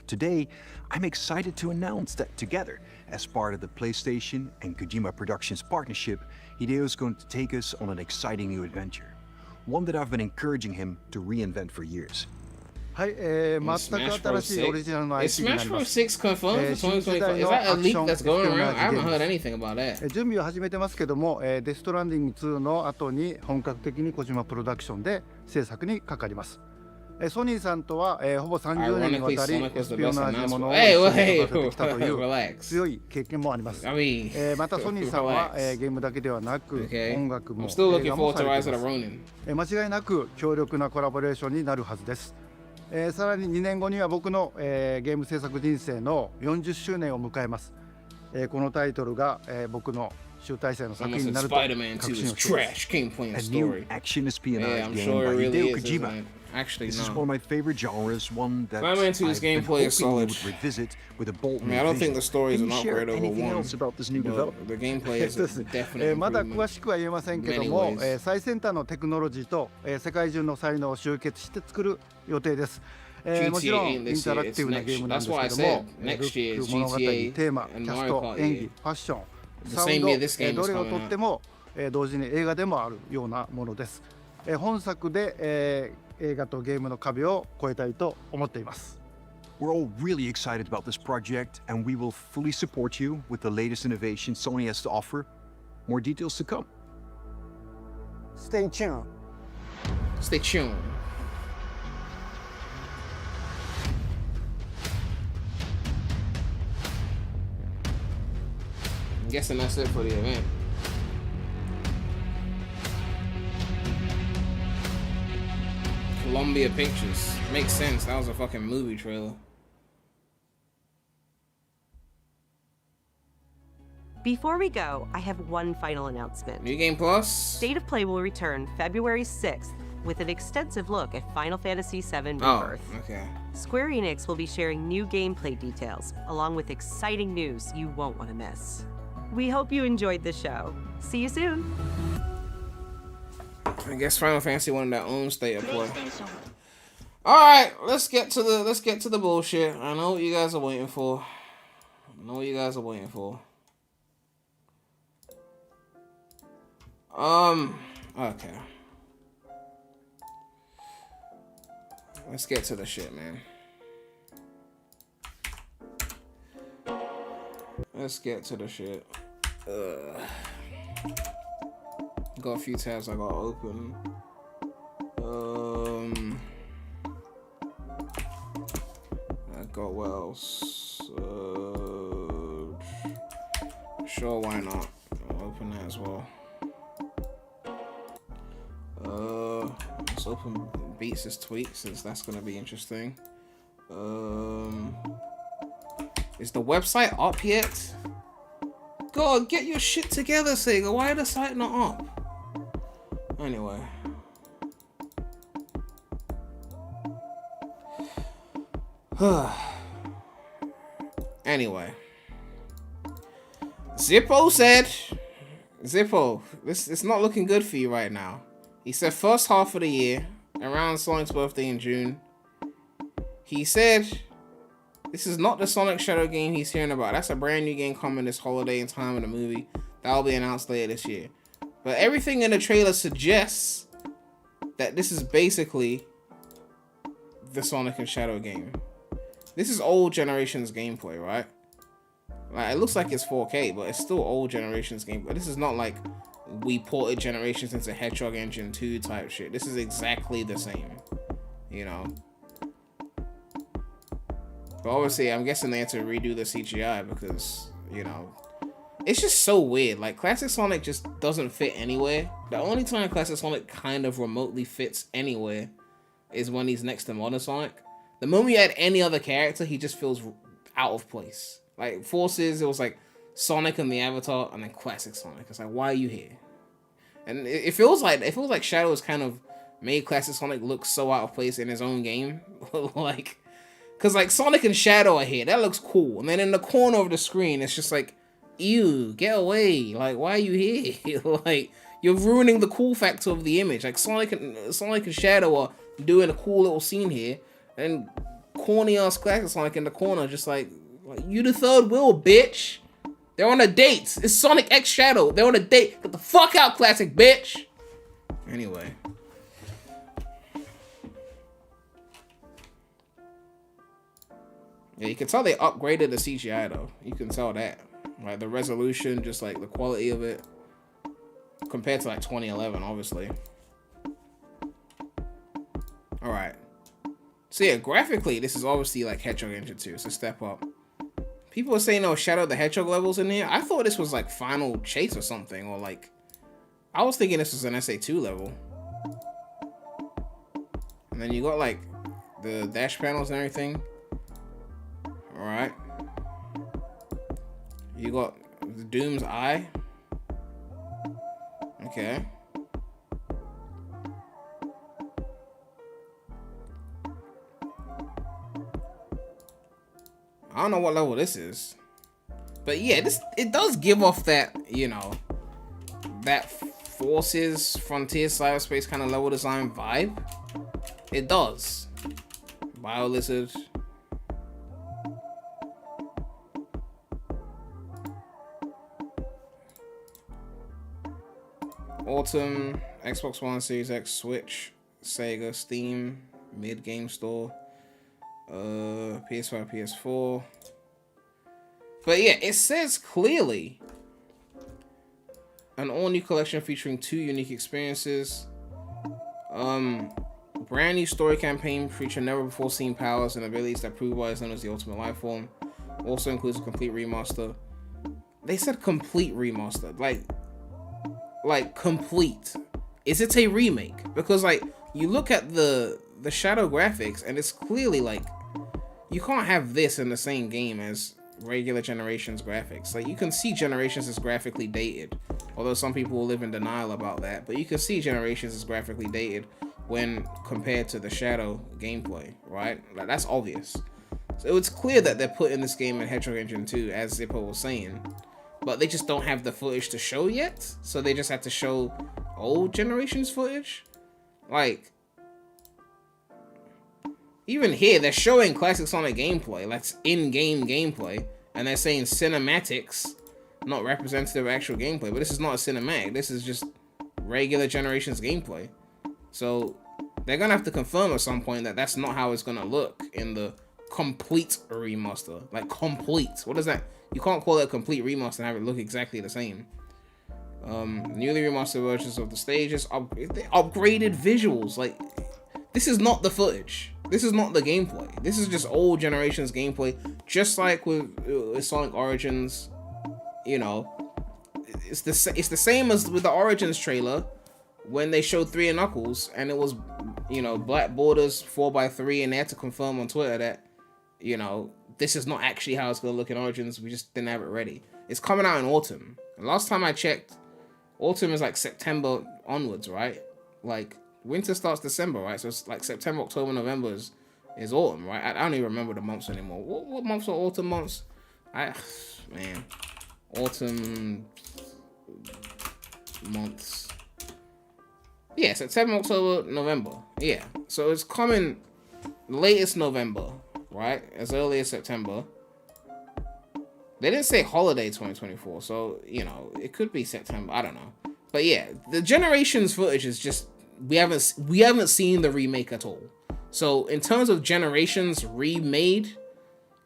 Today, I'm excited to announce that together, as part of the PlayStation and Kojima Productions partnership, Hideo is going to take us on an exciting new adventure. One that I've been encouraging him to reinvent for years. はい、全く新しいオリジナルの Is IP にな Smash りま Bros. す。 6 confirmed for 新時代 2025? Is の that a アク leak ション that's エスピ going オナ around? I ージ haven't ゲーム heard です anything about that. 準備を始めてますけども、デストランディング2の後に本格的に小島プロダクションで制作にかかります。ソニーさんとは、ほぼ30年にわたり Ironically, Sonic エ was ス the ピオ best ナージものを announcement. 一緒に育ててきたという Relax. 強い経験もあります。 I mean, またソニーさんは、 relax. ゲームだけではなく、 Okay. 音楽も I'm still 映 looking 画も forward さ to れ Rise てい of ま the す。 Ronin. 間違いなく強力なコラボレーションになるはずです。さらに2年後には僕の、ゲーム制作人生の40周年を迎えます。このタイトルが、僕の集大成の作品になると確 Spider-Man 2信 is をしています。 trash. King playing A story. new action espionage Yeah, I'm game sure by it really Hideo is, Kojima. isn't it? Actually, This is no. one of my favorite genres, one that Spider-Man 2's I've been gameplay is hoping we solid. would revisit with a bold I mean, I don't think vision. the story is Can an you share upgrade over anything 1. else about this new but development? the gameplay is a definite まだ improvement. 詳しくは言えませんけど Many も、 ways. 最先端のテクノロジーと、世界中の才能を集結して作る予定です。もちろんイン GTA タラクティブなゲームなんですけども、 That's why I said next ル year ッ is ク、物語、 GTA テーマ、キ and ャス Mario ト、 Kart 演技、 year. ファッション、 The サウン same ド、 year this game ど is れを coming とっても、同時に映画でもあるようなものです。本作で、映画とゲームの壁を越えたいと思っています。We're all really excited about this project, and we will fully support you with the latest innovation Sony has to offer. More details to come. Stay tuned. Stay tuned. I'm guessing that's it for the event. Columbia Pictures. Makes sense. That was a fucking movie trailer. Before we go, I have one final announcement. New Game Plus? State of Play will return February 6th with an extensive look at Final Fantasy VII Rebirth. Oh, okay. Square Enix will be sharing new gameplay details, along with exciting news you won't want to miss. We hope you enjoyed the show. See you soon. I guess Final Fantasy wanted their own State of Play. Alright, let's get to the bullshit. I know what you guys are waiting for. Okay. Let's get to the shit, man. Let's get to the shit. Got a few tabs I gotta open. I got what else? Sure, why not? I'll open that as well. Let's open Beats' tweet since that's gonna be interesting. Is the website up yet? God, get your shit together, Sega. Why is the site not up? Anyway. Anyway. Zippo said, Zippo, it's not looking good for you right now. He said first half of the year, around Sonic's birthday in June, he said this is not the Sonic Shadow game he's hearing about. That's a brand new game coming this holiday in time of the movie. That'll be announced later this year. But everything in the trailer suggests that this is basically the Sonic and Shadow game. This is old generation's gameplay, right? Like, it looks like it's 4K, but it's still old generation's gameplay. This is not like we ported Generations into Hedgehog Engine 2 type shit. This is exactly the same, you know? But obviously, I'm guessing they had to redo the CGI because, you know, it's just so weird. Like, Classic Sonic just doesn't fit anywhere. The only time Classic Sonic kind of remotely fits anywhere is when he's next to Modern Sonic. The moment you add any other character, he just feels out of place. Like, Forces, it was like Sonic and the Avatar, and then Classic Sonic. It's like, why are you here? And it feels like Shadow has kind of made Classic Sonic look so out of place in his own game. Like, cause like Sonic and Shadow are here, that looks cool. And then in the corner of the screen, it's just like, ew, get away. Like, why are you here? Like, you're ruining the cool factor of the image. Like, Sonic and Shadow are doing a cool little scene here, and corny ass Classic Sonic in the corner, just like you the third wheel, bitch. They're on a date. It's Sonic X Shadow. They're on a date. Get the fuck out, Classic, bitch. Anyway. Yeah, you can tell they upgraded the CGI though. You can tell that. Like the resolution, just like the quality of it. Compared to like 2011, obviously. Alright. So yeah, graphically, this is obviously like Hedgehog Engine 2. It's a step up. People are saying, oh, Shadow the Hedgehog levels in here. I thought this was like Final Chase or something. Or like, I was thinking this was an SA2 level. And then you got like the dash panels and everything. Alright. You got the Doom's Eye. Okay. I don't know what level this is. But yeah, it does give off that, you know, that Forces, Frontier, Cyberspace kind of level design vibe. It does. BioLizard. Autumn, Xbox One, Series X, Switch, Sega, Steam, Mid Game Store, PS5, PS4. But yeah, it says clearly an all-new collection featuring 2 unique experiences. Brand new story campaign featuring never-before-seen powers and abilities that prove why it's known as the ultimate life form. Also includes a complete remaster. They said complete remaster. Like complete. Is it a remake? Because like you look at the Shadow graphics and it's clearly like you can't have this in the same game as regular Generations graphics. Like you can see Generations is graphically dated, although some people will live in denial about that, but you can see Generations is graphically dated when compared to the Shadow gameplay, right? Like that's obvious. So it's clear that they're putting this game in Hedgehog Engine 2, as Zippo was saying, but they just don't have the footage to show yet, so they just have to show old Generations footage. Like, even here, they're showing Classic Sonic gameplay, that's in-game gameplay, and they're saying cinematics, not representative of actual gameplay, but this is not a cinematic, this is just regular Generations gameplay. So, they're gonna have to confirm at some point that that's not how it's gonna look in the complete remaster. Like, complete. What is that? You can't call it a complete remaster and have it look exactly the same. Newly remastered versions of the stages, upgraded visuals. Like, this is not the footage. This is not the gameplay. This is just old Generations gameplay. Just like with Sonic Origins, you know, it's the same as with the Origins trailer when they showed 3 and Knuckles and it was, you know, black borders 4x3, and they had to confirm on Twitter that, you know, this is not actually how it's gonna look in Origins. We just didn't have it ready. It's coming out in autumn. And last time I checked, autumn is like September onwards, right? Like winter starts December, right? So it's like September, October, November is is autumn, right? I don't even remember the months anymore. What months are autumn months? Autumn months. Yeah, September, October, November. Yeah, so it's coming latest November, right? As early as September. They didn't say holiday 2024, so, you know, it could be September. I don't know. But yeah, the Generations footage is just, we haven't seen the remake at all. So in terms of Generations remade,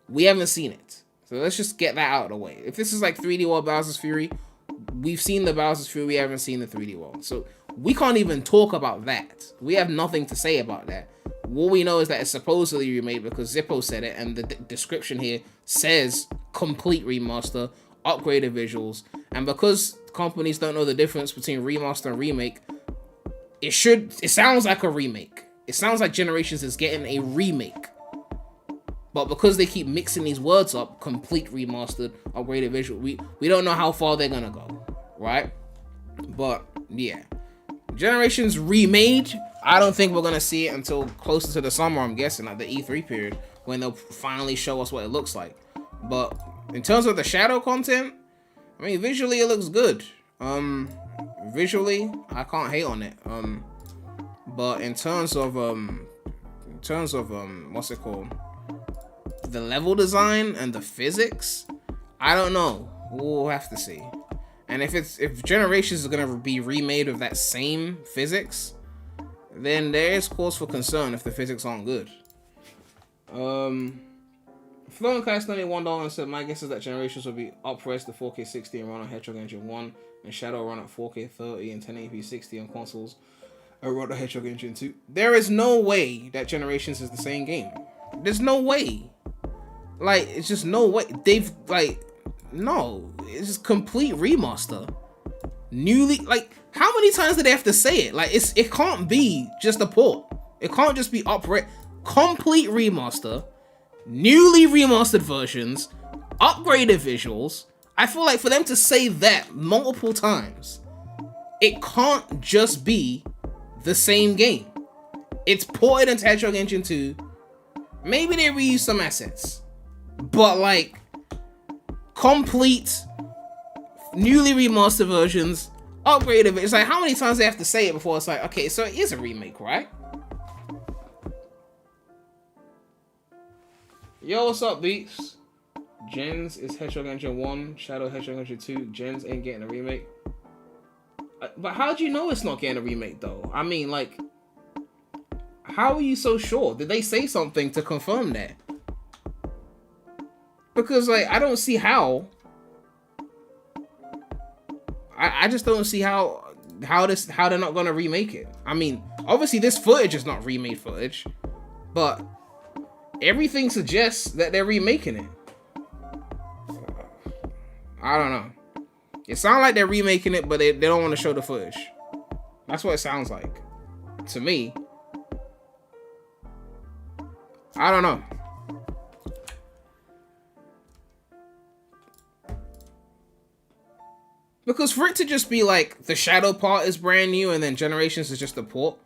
we haven't seen it. So let's just get that out of the way. If this is like 3D World Bowser's Fury, we've seen the Bowser's Fury, we haven't seen the 3D World. So we can't even talk about that. We have nothing to say about that. What we know is that it's supposedly remade because Zippo said it, and the description here says complete remaster, upgraded visuals, and because companies don't know the difference between remaster and remake, it sounds like a remake. It sounds like Generations is getting a remake. But because they keep mixing these words up, complete remastered, upgraded visual, we don't know how far they're gonna go, right? But yeah, Generations remade, I don't think we're gonna see it until closer to the summer, I'm guessing, like the E3 period, when they'll finally show us what it looks like. But in terms of the shadow content, I mean, visually it looks good. Visually, I can't hate on it. But in terms of what's it called? The level design and the physics, I don't know. We'll have to see. And if Generations is gonna be remade with that same physics, then there is cause for concern if the physics aren't good. Flowencast only $1 and said, my guess is that Generations will be up-res to 4K 60 and run on Hedgehog Engine 1, and Shadow run at 4K 30 and 1080p 60 on consoles and run on Hedgehog Engine 2. There is no way that Generations is the same game. There's no way. Like, it's just no way. They've, like, no. It's just complete remaster. Newly, like, how many times do they have to say it? Like, it can't be just a port. It can't just be upright. Complete remaster. Newly remastered versions. Upgraded visuals. I feel like for them to say that multiple times, it can't just be the same game. It's ported into Hedgehog Engine 2. Maybe they reuse some assets. But, like, complete, newly remastered versions, upgraded. It's like, how many times they have to say it before it's like, okay, so it is a remake, right? Yo, what's up, Beats? Gens is Hedgehog Engine 1, Shadow Hedgehog Engine 2. Gens ain't getting a remake. But how do you know it's not getting a remake, though? I mean, like, how are you so sure? Did they say something to confirm that? Because, like, I don't see how. I just don't see how they're not gonna remake it. I mean, obviously this footage is not remade footage, but everything suggests that they're remaking it. I don't know. It sounds like they're remaking it, but they don't want to show the footage. That's what it sounds like to me. I don't know. Because for it to just be like, the Shadow part is brand new and then Generations is just a port,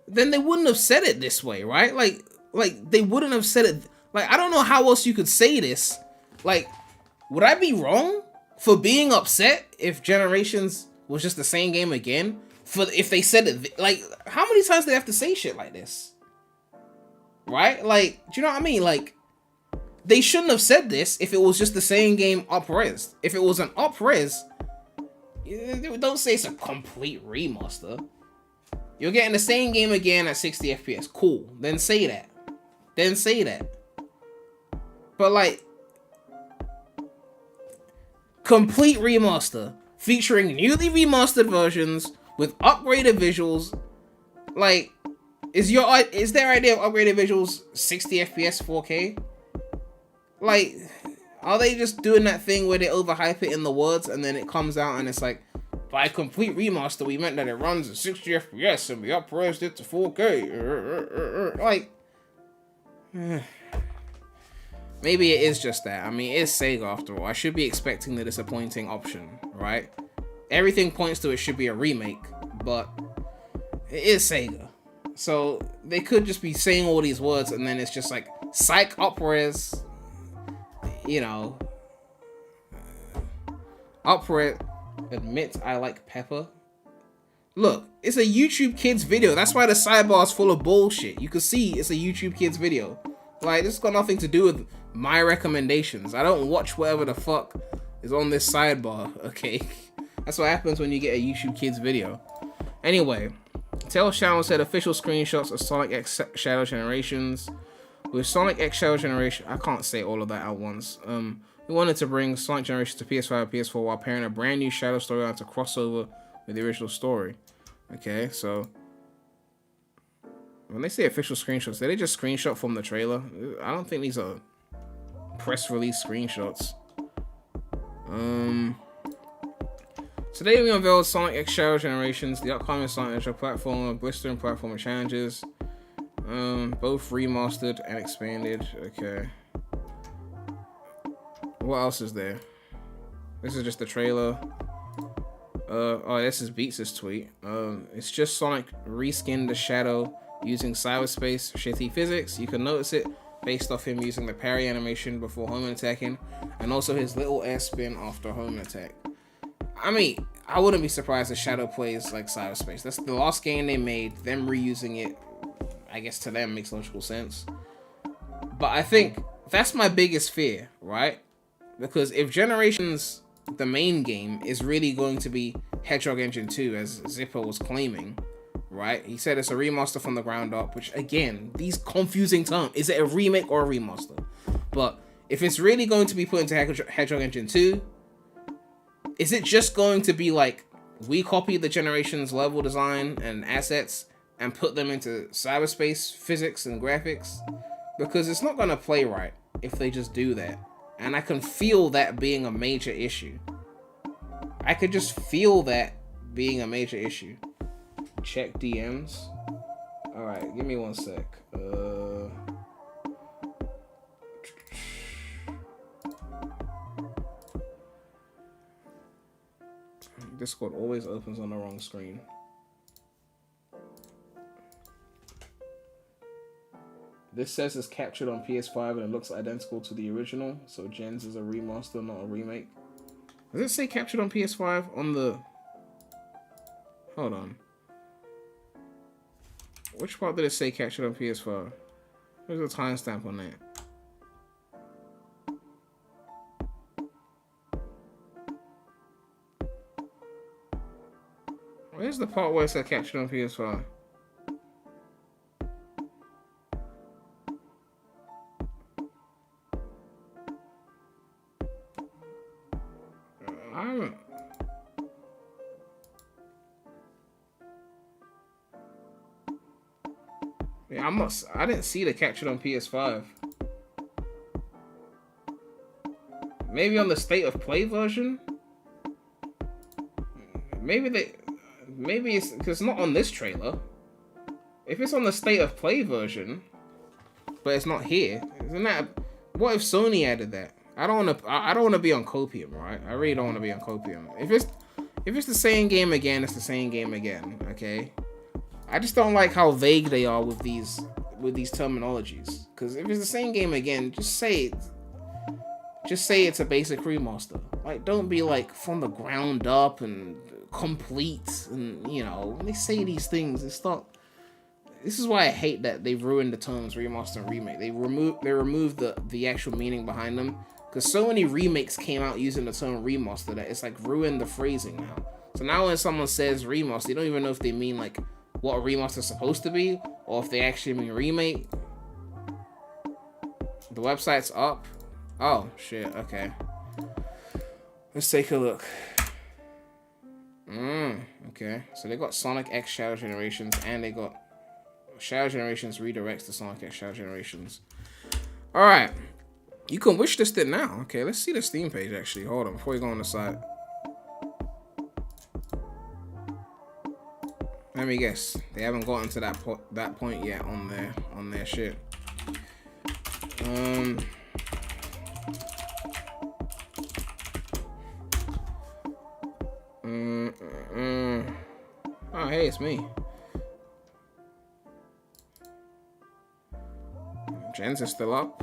then they wouldn't have said it this way, right? Like they wouldn't have said it. Like, I don't know how else you could say this. Like, would I be wrong for being upset if Generations was just the same game again? If they said it, like, how many times do they have to say shit like this? Right? Like, do you know what I mean? Like, they shouldn't have said this if it was just the same game up-res. If it was an up-res, don't say it's a complete remaster. You're getting the same game again at 60 FPS. Cool. Then say that. But, like, complete remaster featuring newly remastered versions with upgraded visuals. Like, is their idea of upgraded visuals 60 FPS 4K? Like, are they just doing that thing where they overhype it in the words and then it comes out and it's like, by complete remaster, we meant that it runs at 60 FPS and we up-resed it to 4K. Like, maybe it is just that. I mean, it is Sega after all. I should be expecting the disappointing option, right? Everything points to it should be a remake, but it is Sega. So they could just be saying all these words and then it's just like psych operas, you know. Opera admit I like pepper. Look, it's a YouTube Kids video. That's why the sidebar is full of bullshit. You can see it's a YouTube Kids video. Like, this has got nothing to do with my recommendations. I don't watch whatever the fuck is on this sidebar, okay? That's what happens when you get a YouTube Kids video. Anyway, Tales Channel said official screenshots of Sonic X Shadow Generations. With Sonic X Shadow Generation, I can't say all of that at once. We wanted to bring Sonic Generations to PS5 and PS4 while pairing a brand new Shadow storyline to crossover with the original story. Okay, so when they say official screenshots, did they just screenshot from the trailer? I don't think these are press release screenshots. Today we unveiled Sonic X Shadow Generations, the upcoming Sonic X platform, blistering platformer challenges. Both remastered and expanded. Okay. What else is there? This is just the trailer. Oh, this is Beats' tweet. It's just Sonic reskinned the Shadow using cyberspace shitty physics. You can notice it based off him using the parry animation before home attacking, and also his little air spin after home attack. I mean, I wouldn't be surprised if Shadow plays like cyberspace. That's the last game they made. Them reusing it, I guess to them makes logical sense. But I think that's my biggest fear, right? Because if Generations, the main game, is really going to be Hedgehog Engine 2, as Zipper was claiming, right? He said it's a remaster from the ground up, which again, these confusing terms. Is it a remake or a remaster? But if it's really going to be put into Hedgehog Engine 2, is it just going to be like, we copied the Generations level design and assets and put them into cyberspace physics and graphics? Because it's not going to play right if they just do that. And I can feel that being a major issue. I could just feel that being a major issue. Check DMs. Alright, give me one sec. Discord always opens on the wrong screen. This says it's captured on PS5 and it looks identical to the original, so Gens is a remaster, not a remake. Does it say captured on PS5 on the... Hold on. Which part did it say captured on PS5? There's a timestamp on that. Where's the part where it said captured on PS5? I didn't see the captured on PS5. Maybe on the State of Play version? Maybe it's because it's not on this trailer. If it's on the State of Play version, but it's not here, isn't that? What if Sony added that? I don't want to be on copium, right? I really don't want to be on copium. If it's the same game again, it's the same game again. Okay. I just don't like how vague they are with these terminologies. Because if it's the same game again, just say it's a basic remaster. Like, don't be like from the ground up and complete. And you know, when they say these things, it's not. This is why I hate that they've ruined the terms remaster and remake. They removed the actual meaning behind them. Because so many remakes came out using the term remaster that it's like ruined the phrasing now. So now when someone says remaster, you don't even know if they mean like what a remaster is supposed to be, or if they actually mean remake. The website's up. Oh shit, okay. Let's take a look. Okay. So they got Sonic X Shadow Generations, and they got Shadow Generations redirects to Sonic X Shadow Generations. Alright. You can wish list it now. Okay, let's see the Steam page actually. Hold on, before you go on the site. Let me guess. They haven't gotten to that point yet on their shit. Oh, hey, it's me. Gens is still up.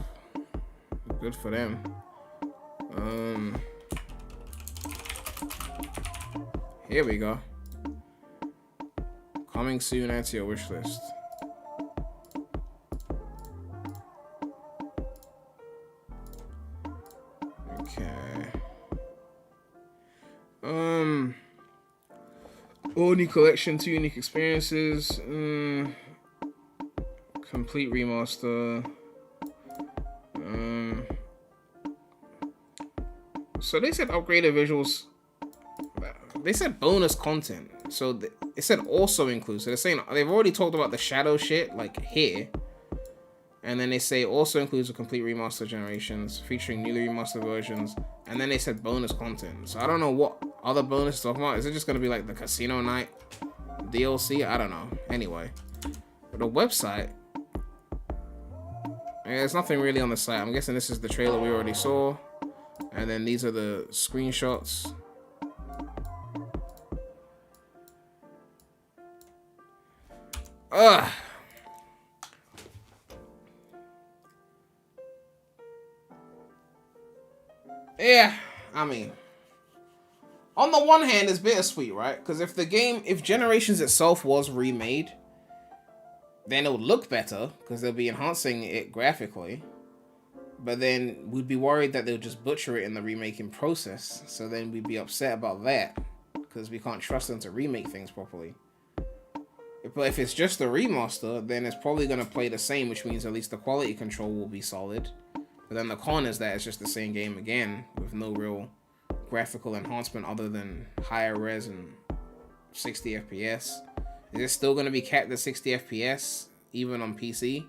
Good for them. Here we go. Coming soon, add to your wish list. Okay. All new collection, 2 unique experiences. Complete remaster. So they said upgraded visuals. They said bonus content. So it said also includes. So they're saying they've already talked about the shadow shit like here. And then they say also includes a complete remaster generations featuring newly remastered versions. And then they said bonus content. So I don't know what other bonus talking about. Is it just gonna be like the casino night DLC? I don't know. Anyway, but the website. There's nothing really on the site. I'm guessing this is the trailer we already saw. And then these are the screenshots. Ugh. Yeah, I mean, on the one hand, it's bittersweet, right? Because if Generations itself was remade, then it would look better because they'll be enhancing it graphically. But then we'd be worried that they'll just butcher it in the remaking process. So then we'd be upset about that because we can't trust them to remake things properly. But if it's just a remaster, then it's probably going to play the same, which means at least the quality control will be solid. But then the con is that it's just the same game again with no real graphical enhancement other than higher res and 60 FPS. Is it still going to be capped at 60 FPS even on PC?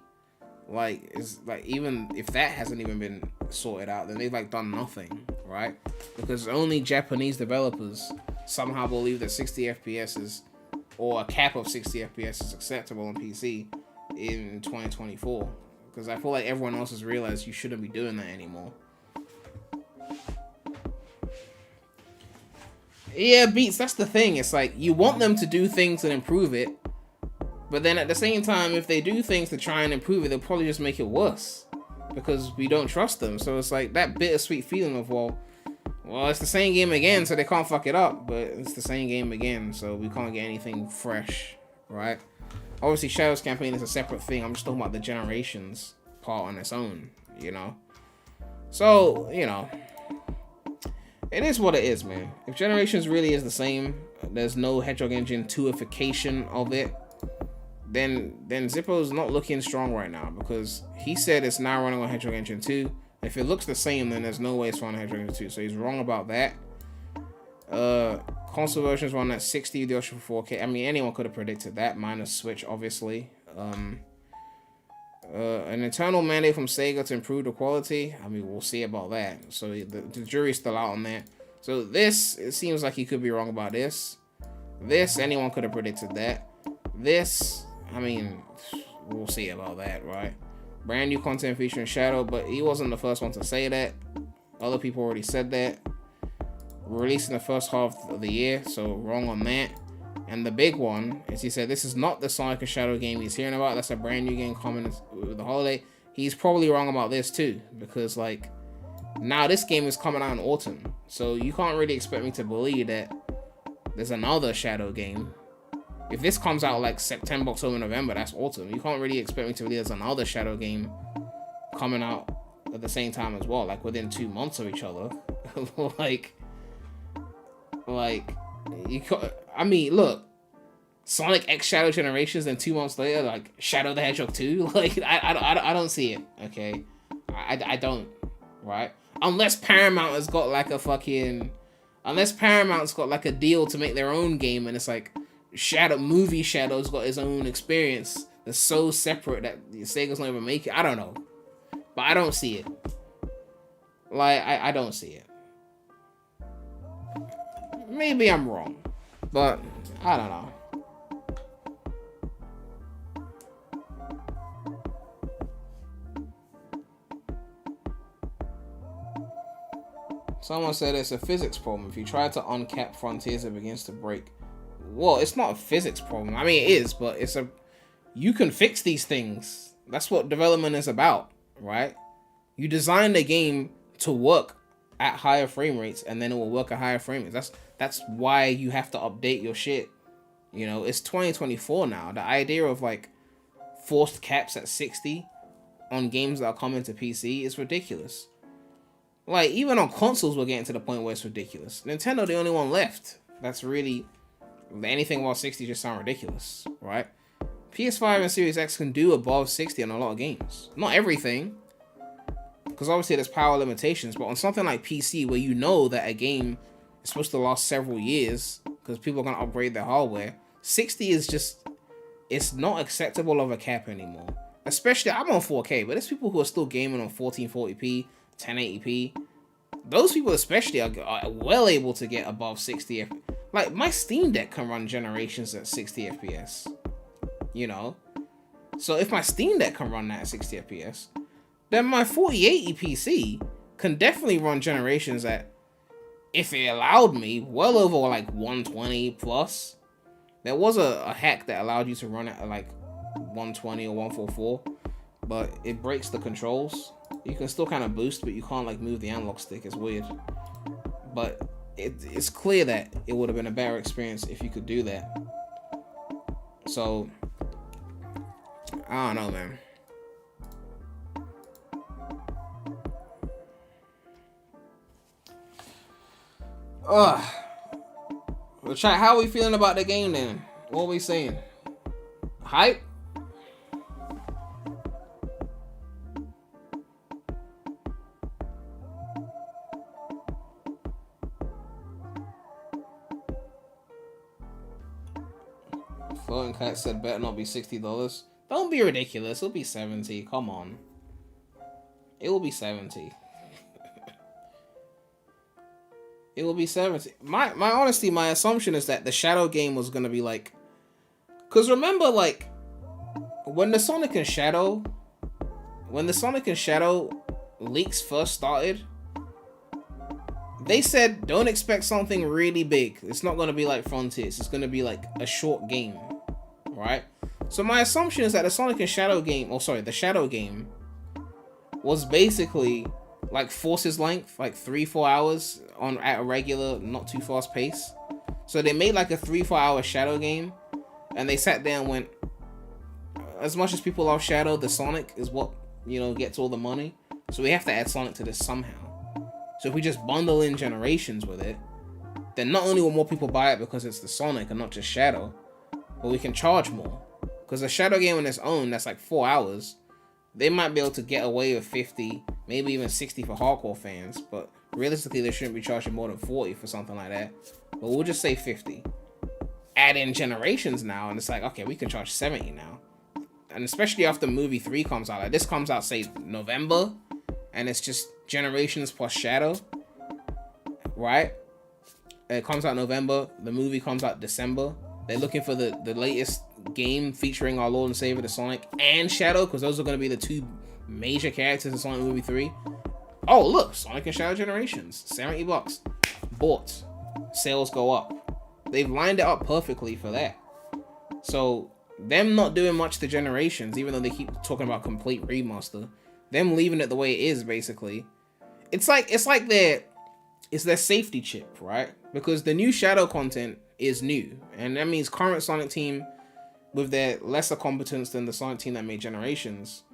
Like, even if that hasn't even been sorted out, then they've like done nothing, right? Because only Japanese developers somehow believe that 60 FPS is, or a cap of 60 FPS is acceptable on PC in 2024. Because I feel like everyone else has realized you shouldn't be doing that anymore. Yeah, Beats, that's the thing. It's like, you want them to do things and improve it. But then at the same time, if they do things to try and improve it, they'll probably just make it worse. Because we don't trust them. So it's like that bittersweet feeling of, well, it's the same game again, so they can't fuck it up. But it's the same game again, so we can't get anything fresh, right? Obviously, Shadow's campaign is a separate thing. I'm just talking about the Generations part on its own, you know? So, you know, it is what it is, man. If Generations really is the same, there's no Hedgehog Engine 2ification of it, then Zippo's not looking strong right now because he said it's now running on Hedgehog Engine 2. If it looks the same, then there's no way it's running on Hedgehog Engine 2. So he's wrong about that. Console versions run at 60 with the option for 4K. I mean, anyone could have predicted that, minus Switch, obviously. An internal mandate from Sega to improve the quality. I mean, we'll see about that. So the jury's still out on that. So this, it seems like he could be wrong about this. This, anyone could have predicted that. This, I mean, we'll see about that, right? Brand new content featuring Shadow, but he wasn't the first one to say that. Other people already said that. Released in the first half of the year, so wrong on that. And the big one is he said this is not the Sonic and Shadow game he's hearing about. That's a brand new game coming with the holiday. He's probably wrong about this too, because like now this game is coming out in autumn, so you can't really expect me to believe that there's another Shadow game. If this comes out like September, October, November, that's autumn. You can't really expect me to believe there's another Shadow game coming out at the same time as well, like within 2 months of each other. like you can't, I mean, look, Sonic X Shadow Generations, then 2 months later, like Shadow the Hedgehog 2. Like I don't see it. Okay, I don't. Right? Unless Paramount has got like a fucking, unless Paramount's got like a deal to make their own game, and it's like Shadow's got his own experience that's so separate that Sega's not even make it. I don't know, but I don't see it. Like I don't see it. Maybe I'm wrong, but I don't know. Someone said it's a physics problem. If you try to uncap frontiers, it begins to break. Well, it's not a physics problem. I mean, it is, but it's a... You can fix these things. That's what development is about. right? You design the game to work at higher frame rates, and then it will work at higher frame rates. That's why you have to update your shit. You know, it's 2024 now. The idea of like forced caps at 60 on games that are coming to PC is ridiculous. Like, even on consoles, we're getting to the point where it's ridiculous. Nintendo, the only one left. That's really, anything above 60 just sound ridiculous, right? PS5 and Series X can do above 60 on a lot of games. Not everything, because obviously there's power limitations, but on something like PC, where you know that a game is supposed to last several years, because people are going to upgrade their hardware, 60 is just, it's not acceptable of a cap anymore. Especially, I'm on 4K, but there's people who are still gaming on 1440p, 1080p. Those people especially are well able to get above 60 FPS. Like, my Steam Deck can run Generations at 60 FPS. You know? So if my Steam Deck can run that at 60 FPS, then my 4080 PC can definitely run Generations at, if it allowed me, well over like 120 plus. There was a hack that allowed you to run it at like 120 or 144, but it breaks the controls. You can still kind of boost, but you can't like move the analog stick. It's weird. But it's clear that it would have been a better experience if you could do that. So, I don't know, man. Well, chat, how are we feeling about the game then? What are we saying? Hype? Floating Cat said better not be $60. Don't be ridiculous. It'll be 70. Come on. It will be 70. It will be 70. My honesty, my assumption is that the Shadow game was gonna be like, cause remember, like, when the Sonic and Shadow leaks first started, they said don't expect something really big. It's not gonna be like Frontiers. It's gonna be like a short game, right? So my assumption is that the Sonic and Shadow game, the Shadow game, was basically like Force's length, like 3-4 hours at a regular, not too fast pace. So they made like a 3-4 hour Shadow game, and they sat there and went, as much as people love Shadow, the Sonic is what, you know, gets all the money. So we have to add Sonic to this somehow. So if we just bundle in Generations with it, then not only will more people buy it because it's the Sonic and not just Shadow, but we can charge more. Because a Shadow game on its own, that's like 4 hours, they might be able to get away with 50, maybe even 60 for hardcore fans, but realistically they shouldn't be charging more than 40 for something like that. But we'll just say 50. Add in Generations now, and it's like, okay, we can charge 70 now. And especially after movie 3 comes out, like this comes out, say, November, and it's just Generations plus Shadow, right? It comes out November, the movie comes out December. They're looking for the latest game featuring our Lord and Savior, the Sonic, and Shadow, because those are going to be the two major characters in Sonic Movie 3. Oh, look, Sonic and Shadow Generations, $70. Bought. Sales go up. They've lined it up perfectly for that. So, them not doing much to Generations, even though they keep talking about complete remaster, them leaving it the way it is, basically, it's their safety chip, right? Because the new Shadow content is new, and that means current Sonic team, with their lesser competence than the Sonic team that made Generations,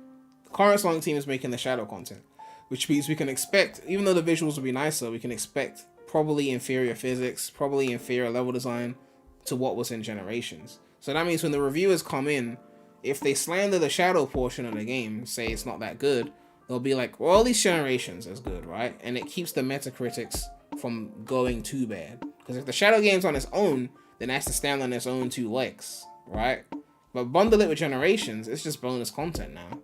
the current Sonic team is making the Shadow content, which means we can expect, even though the visuals will be nicer, we can expect probably inferior physics, probably inferior level design to what was in Generations. So that means when the reviewers come in, if they slander the Shadow portion of the game, say it's not that good, they'll be like, well, all these Generations is good, right? And it keeps the Metacritics from going too bad. Because if the Shadow game's on its own, then it has to stand on its own 2 legs, right? But bundle it with Generations, it's just bonus content now.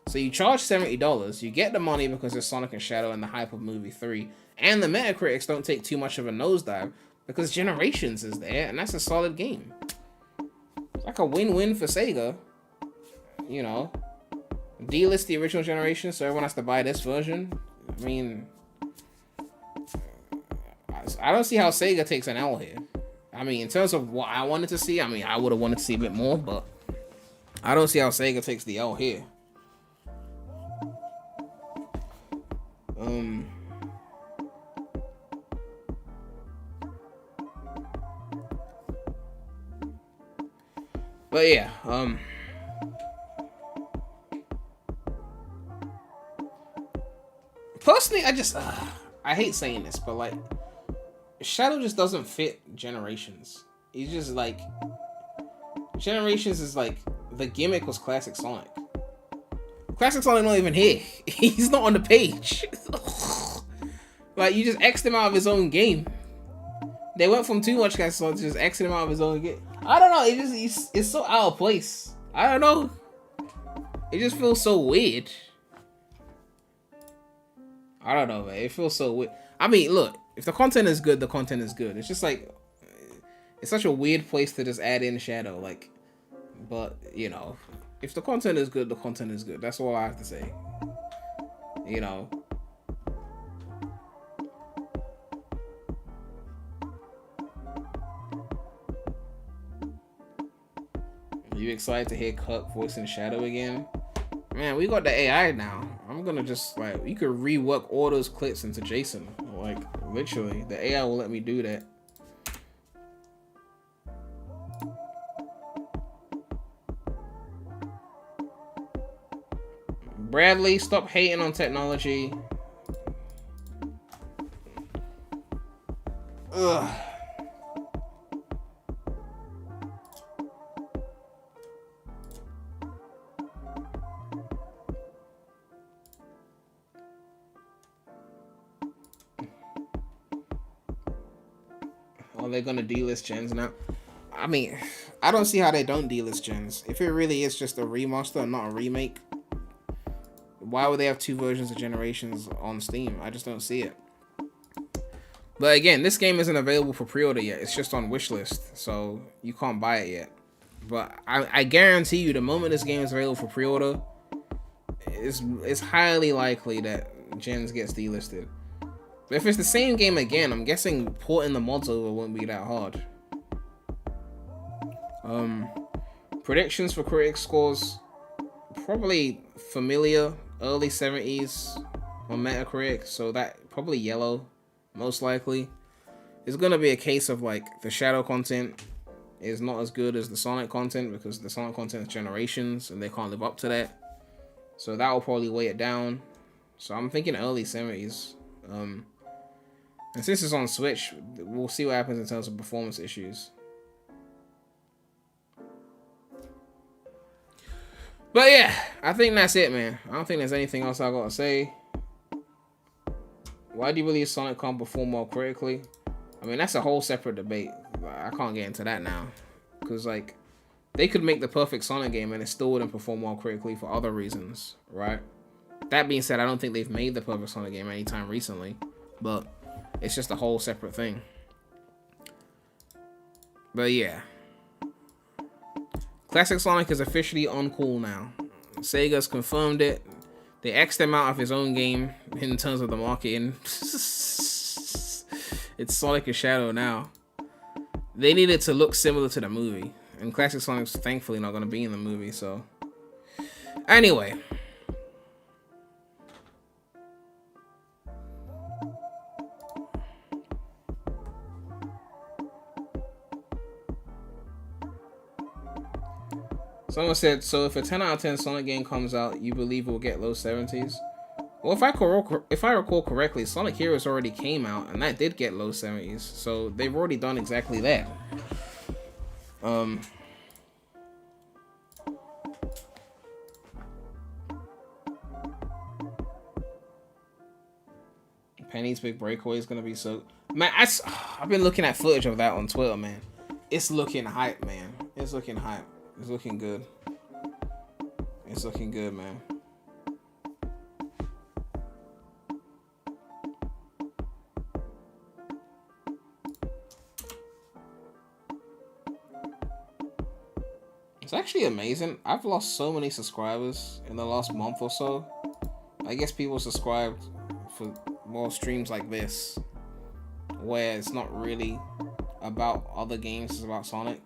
So you charge $70, you get the money because it's Sonic and Shadow and the hype of movie 3, and the Metacritics don't take too much of a nosedive because Generations is there, and that's a solid game. It's like a win-win for Sega, you know. Delist the original Generation so everyone has to buy this version. I mean, I don't see how Sega takes an L here. I mean, in terms of what I wanted to see, I mean, I would have wanted to see a bit more, but I don't see how Sega takes the L here. But yeah, personally, I hate saying this, but like, Shadow just doesn't fit Generations. He's just like, Generations is like, the gimmick was Classic Sonic. Classic Sonic not even here. He's not on the page. Like, you just X'd him out of his own game. They went from too much Classic Sonic to just X'ing him out of his own game. I don't know, it's so out of place. I don't know. It just feels so weird. I don't know, man. It feels so weird. I mean, look, if the content is good, the content is good. It's just like, it's such a weird place to just add in Shadow, like, but, you know, if the content is good, the content is good. That's all I have to say. You know. Are you excited to hear Kirk voicing Shadow again? Man, we got the AI now. I'm gonna just, like, you could rework all those clips into Jason. Like, literally, the AI will let me do that. Bradley, stop hating on technology. Ugh. Are they gonna delist gens now? I mean, I don't see how they don't delist gens. If it really is just a remaster and not a remake, why would they have two versions of Generations on Steam? I just don't see it. But again, this game isn't available for pre-order yet. It's just on wishlist, so you can't buy it yet. But I guarantee you, the moment this game is available for pre-order, it's highly likely that Gens gets delisted. But if it's the same game again, I'm guessing porting the mods over won't be that hard. Predictions for critic scores, probably Familiar, early 70s on Metacritic, so that probably yellow, most likely. It's gonna be a case of like the Shadow content is not as good as the Sonic content because the Sonic content is Generations and they can't live up to that. So that will probably weigh it down. So I'm thinking early 70s. And since it's on Switch, we'll see what happens in terms of performance issues. But yeah, I think that's it, man. I don't think there's anything else I gotta say. Why do you believe Sonic can't perform more critically? I mean, that's a whole separate debate. I can't get into that now. Because, like, they could make the perfect Sonic game and it still wouldn't perform more critically for other reasons, right? That being said, I don't think they've made the perfect Sonic game anytime recently. But it's just a whole separate thing. But yeah. Classic Sonic is officially uncool now. Sega's confirmed it. They X'd him out of his own game in terms of the marketing. It's Sonic and Shadow now. They needed to look similar to the movie. And Classic Sonic's thankfully not going to be in the movie, so. Anyway. Someone said, so if a 10 out of 10 Sonic game comes out, you believe it will get low 70s? Well, if I recall correctly, Sonic Heroes already came out, and that did get low 70s. So they've already done exactly that. Penny's Big Breakaway is gonna be so... Man, I've been looking at footage of that on Twitter, man. It's looking hype, man. It's looking hype. It's looking good. It's looking good, man. It's actually amazing. I've lost so many subscribers in the last month or so. I guess people subscribed for more streams like this, where it's not really about other games, it's about Sonic.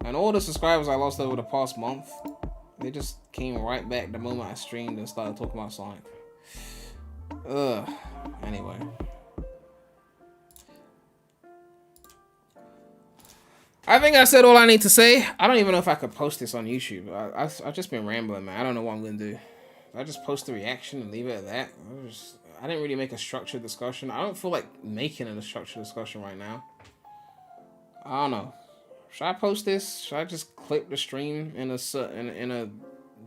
And all the subscribers I lost over the past month, they just came right back the moment I streamed and started talking about Sonic. Anyway. I think I said all I need to say. I don't even know if I could post this on YouTube. I've just been rambling, man. I don't know what I'm going to do. I just post the reaction and leave it at that. I didn't really make a structured discussion. I don't feel like making a structured discussion right now. I don't know. Should I post this? Should I just clip the stream in a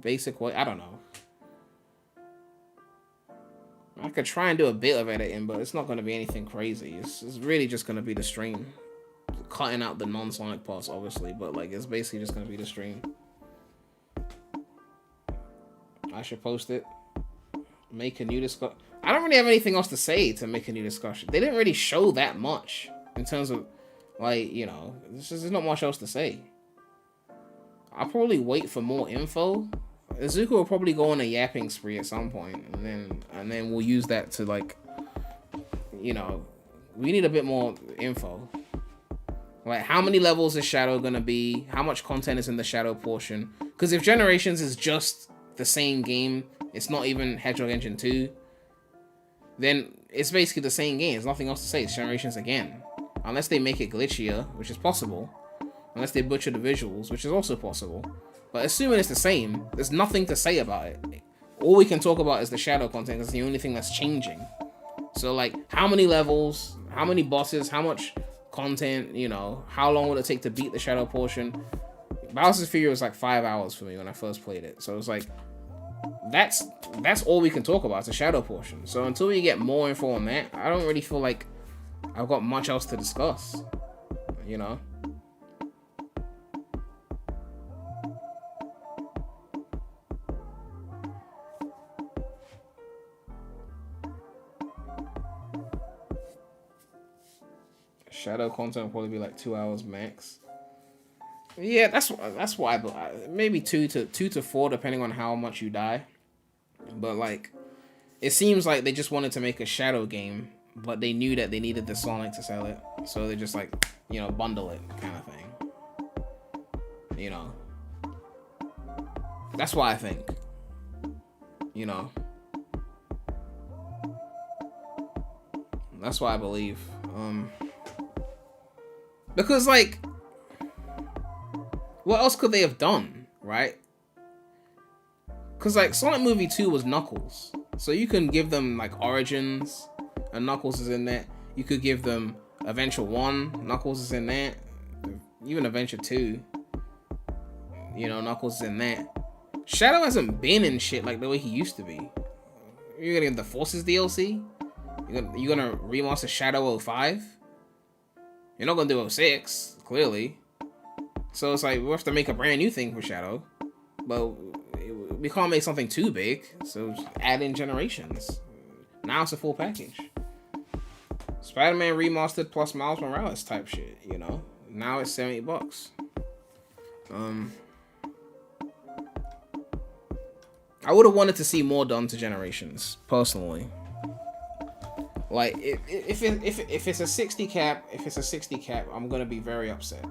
basic way? I don't know. I could try and do a bit of editing, but it's not going to be anything crazy. It's really just going to be the stream. Cutting out the non-Sonic parts, obviously, but like it's basically just going to be the stream. I should post it. Make a new discussion. I don't really have anything else to say to make a new discussion. They didn't really show that much in terms of, like, you know, there's not much else to say. I'll probably wait for more info. Izuku will probably go on a yapping spree at some point, and then we'll use that to, like, you know, we need a bit more info. Like, how many levels is Shadow gonna be? How much content is in the Shadow portion? Because if Generations is just the same game, it's not even Hedgehog Engine 2, then it's basically the same game. There's nothing else to say. It's Generations again. Unless they make it glitchier, which is possible. Unless they butcher the visuals, which is also possible. But assuming it's the same, there's nothing to say about it. All we can talk about is the Shadow content. That's the only thing that's changing. So, like, how many levels, how many bosses, how much content, you know, how long will it take to beat the Shadow portion? Bowser's Fury was like 5 hours for me when I first played it. So it's like, that's all we can talk about, the Shadow portion. So until we get more info on that, I don't really feel like I've got much else to discuss, you know? Shadow content will probably be like 2 hours max. Yeah, that's why maybe 2 to 4 depending on how much you die. But like, it seems like they just wanted to make a Shadow game, but they knew that they needed the Sonic to sell it, so they just, like, you know, bundle it kind of thing. You know, that's why I think. You know, that's why I believe. Because, like, what else could they have done, right? Because, like, Sonic Movie 2 was Knuckles. So you can give them, like, Origins, and Knuckles is in that. You could give them Adventure 1, Knuckles is in that. Even Adventure 2. You know, Knuckles is in that. Shadow hasn't been in shit like the way he used to be. You're gonna get the Forces DLC? You're gonna remaster Shadow 05? You're not gonna do 06, clearly. So it's like, we have to make a brand new thing for Shadow. But we can't make something too big, so just add in Generations. Now it's a full package. Spider-Man remastered plus Miles Morales type shit, you know? Now it's $70. I would have wanted to see more done to Generations, personally. Like, if it's a 60 cap, I'm gonna be very upset.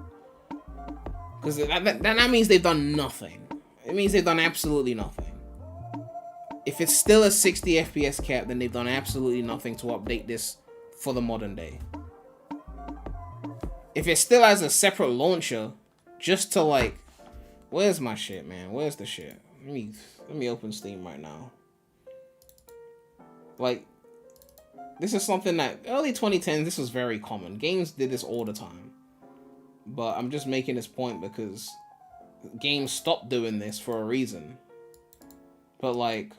Because that means they've done nothing. It means they've done absolutely nothing. If it's still a 60 FPS cap, then they've done absolutely nothing to update this for the modern day. If it still has a separate launcher, just to, like, where's my shit, man? Where's the shit? Let me open Steam right now. Like, this is something that early 2010s, this was very common. Games did this all the time. But I'm just making this point because games stopped doing this for a reason. But, like,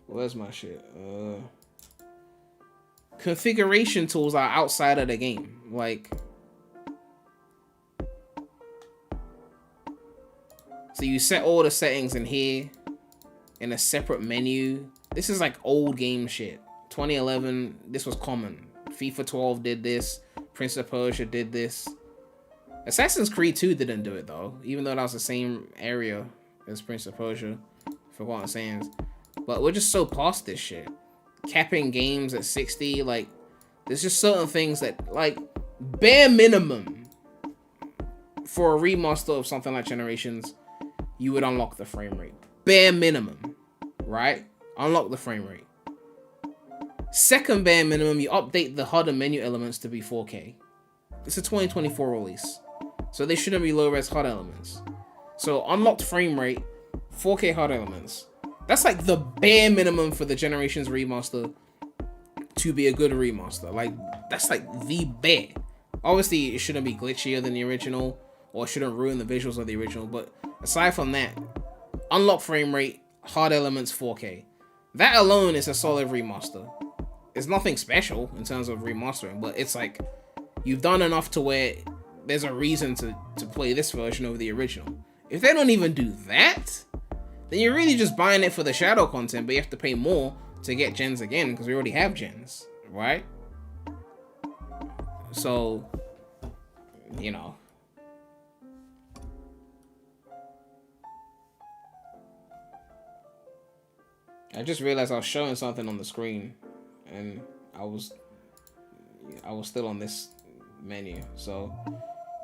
where's my shit? Configuration tools are outside of the game. Like, so you set all the settings in here in a separate menu. This is like old game shit. 2011, this was common. FIFA 12 did this. Prince of Persia did this. Assassin's Creed 2 didn't do it though, even though that was the same area as Prince of Persia, Forgotten Sands. But we're just so past this shit. Capping games at 60, like, there's just certain things that, like, bare minimum for a remaster of something like Generations, you would unlock the frame rate. Bare minimum, right? Unlock the frame rate. Second bare minimum, you update the HUD and menu elements to be 4K. It's a 2024 release, so they shouldn't be low-res HUD elements. So unlocked frame rate, 4K HUD elements. That's like the bare minimum for the Generations remaster to be a good remaster. Like, that's like the bare. Obviously, it shouldn't be glitchier than the original, or it shouldn't ruin the visuals of the original, but aside from that, unlocked frame rate, HUD elements, 4K. That alone is a solid remaster. It's nothing special in terms of remastering, but it's like, you've done enough to where there's a reason to play this version over the original. If they don't even do that, then you're really just buying it for the shadow content, but you have to pay more to get gens again, because we already have gens, right? So, you know. I just realized I was showing something on the screen, and I was still on this menu, so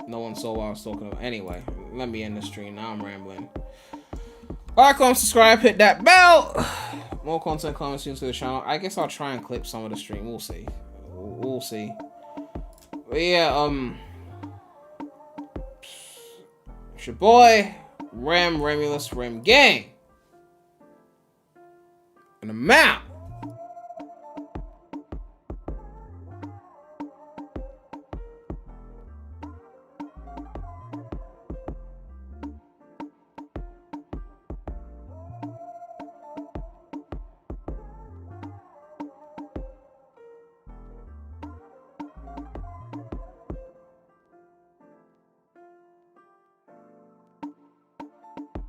no one saw what I was talking about. Anyway, let me end the stream. Now I'm rambling. Like, comment, subscribe, hit that bell. More content coming soon to the channel. I guess I'll try and clip some of the stream. We'll see. We'll see. But yeah, it's your boy PREMulous Rem Gang, and I'm out.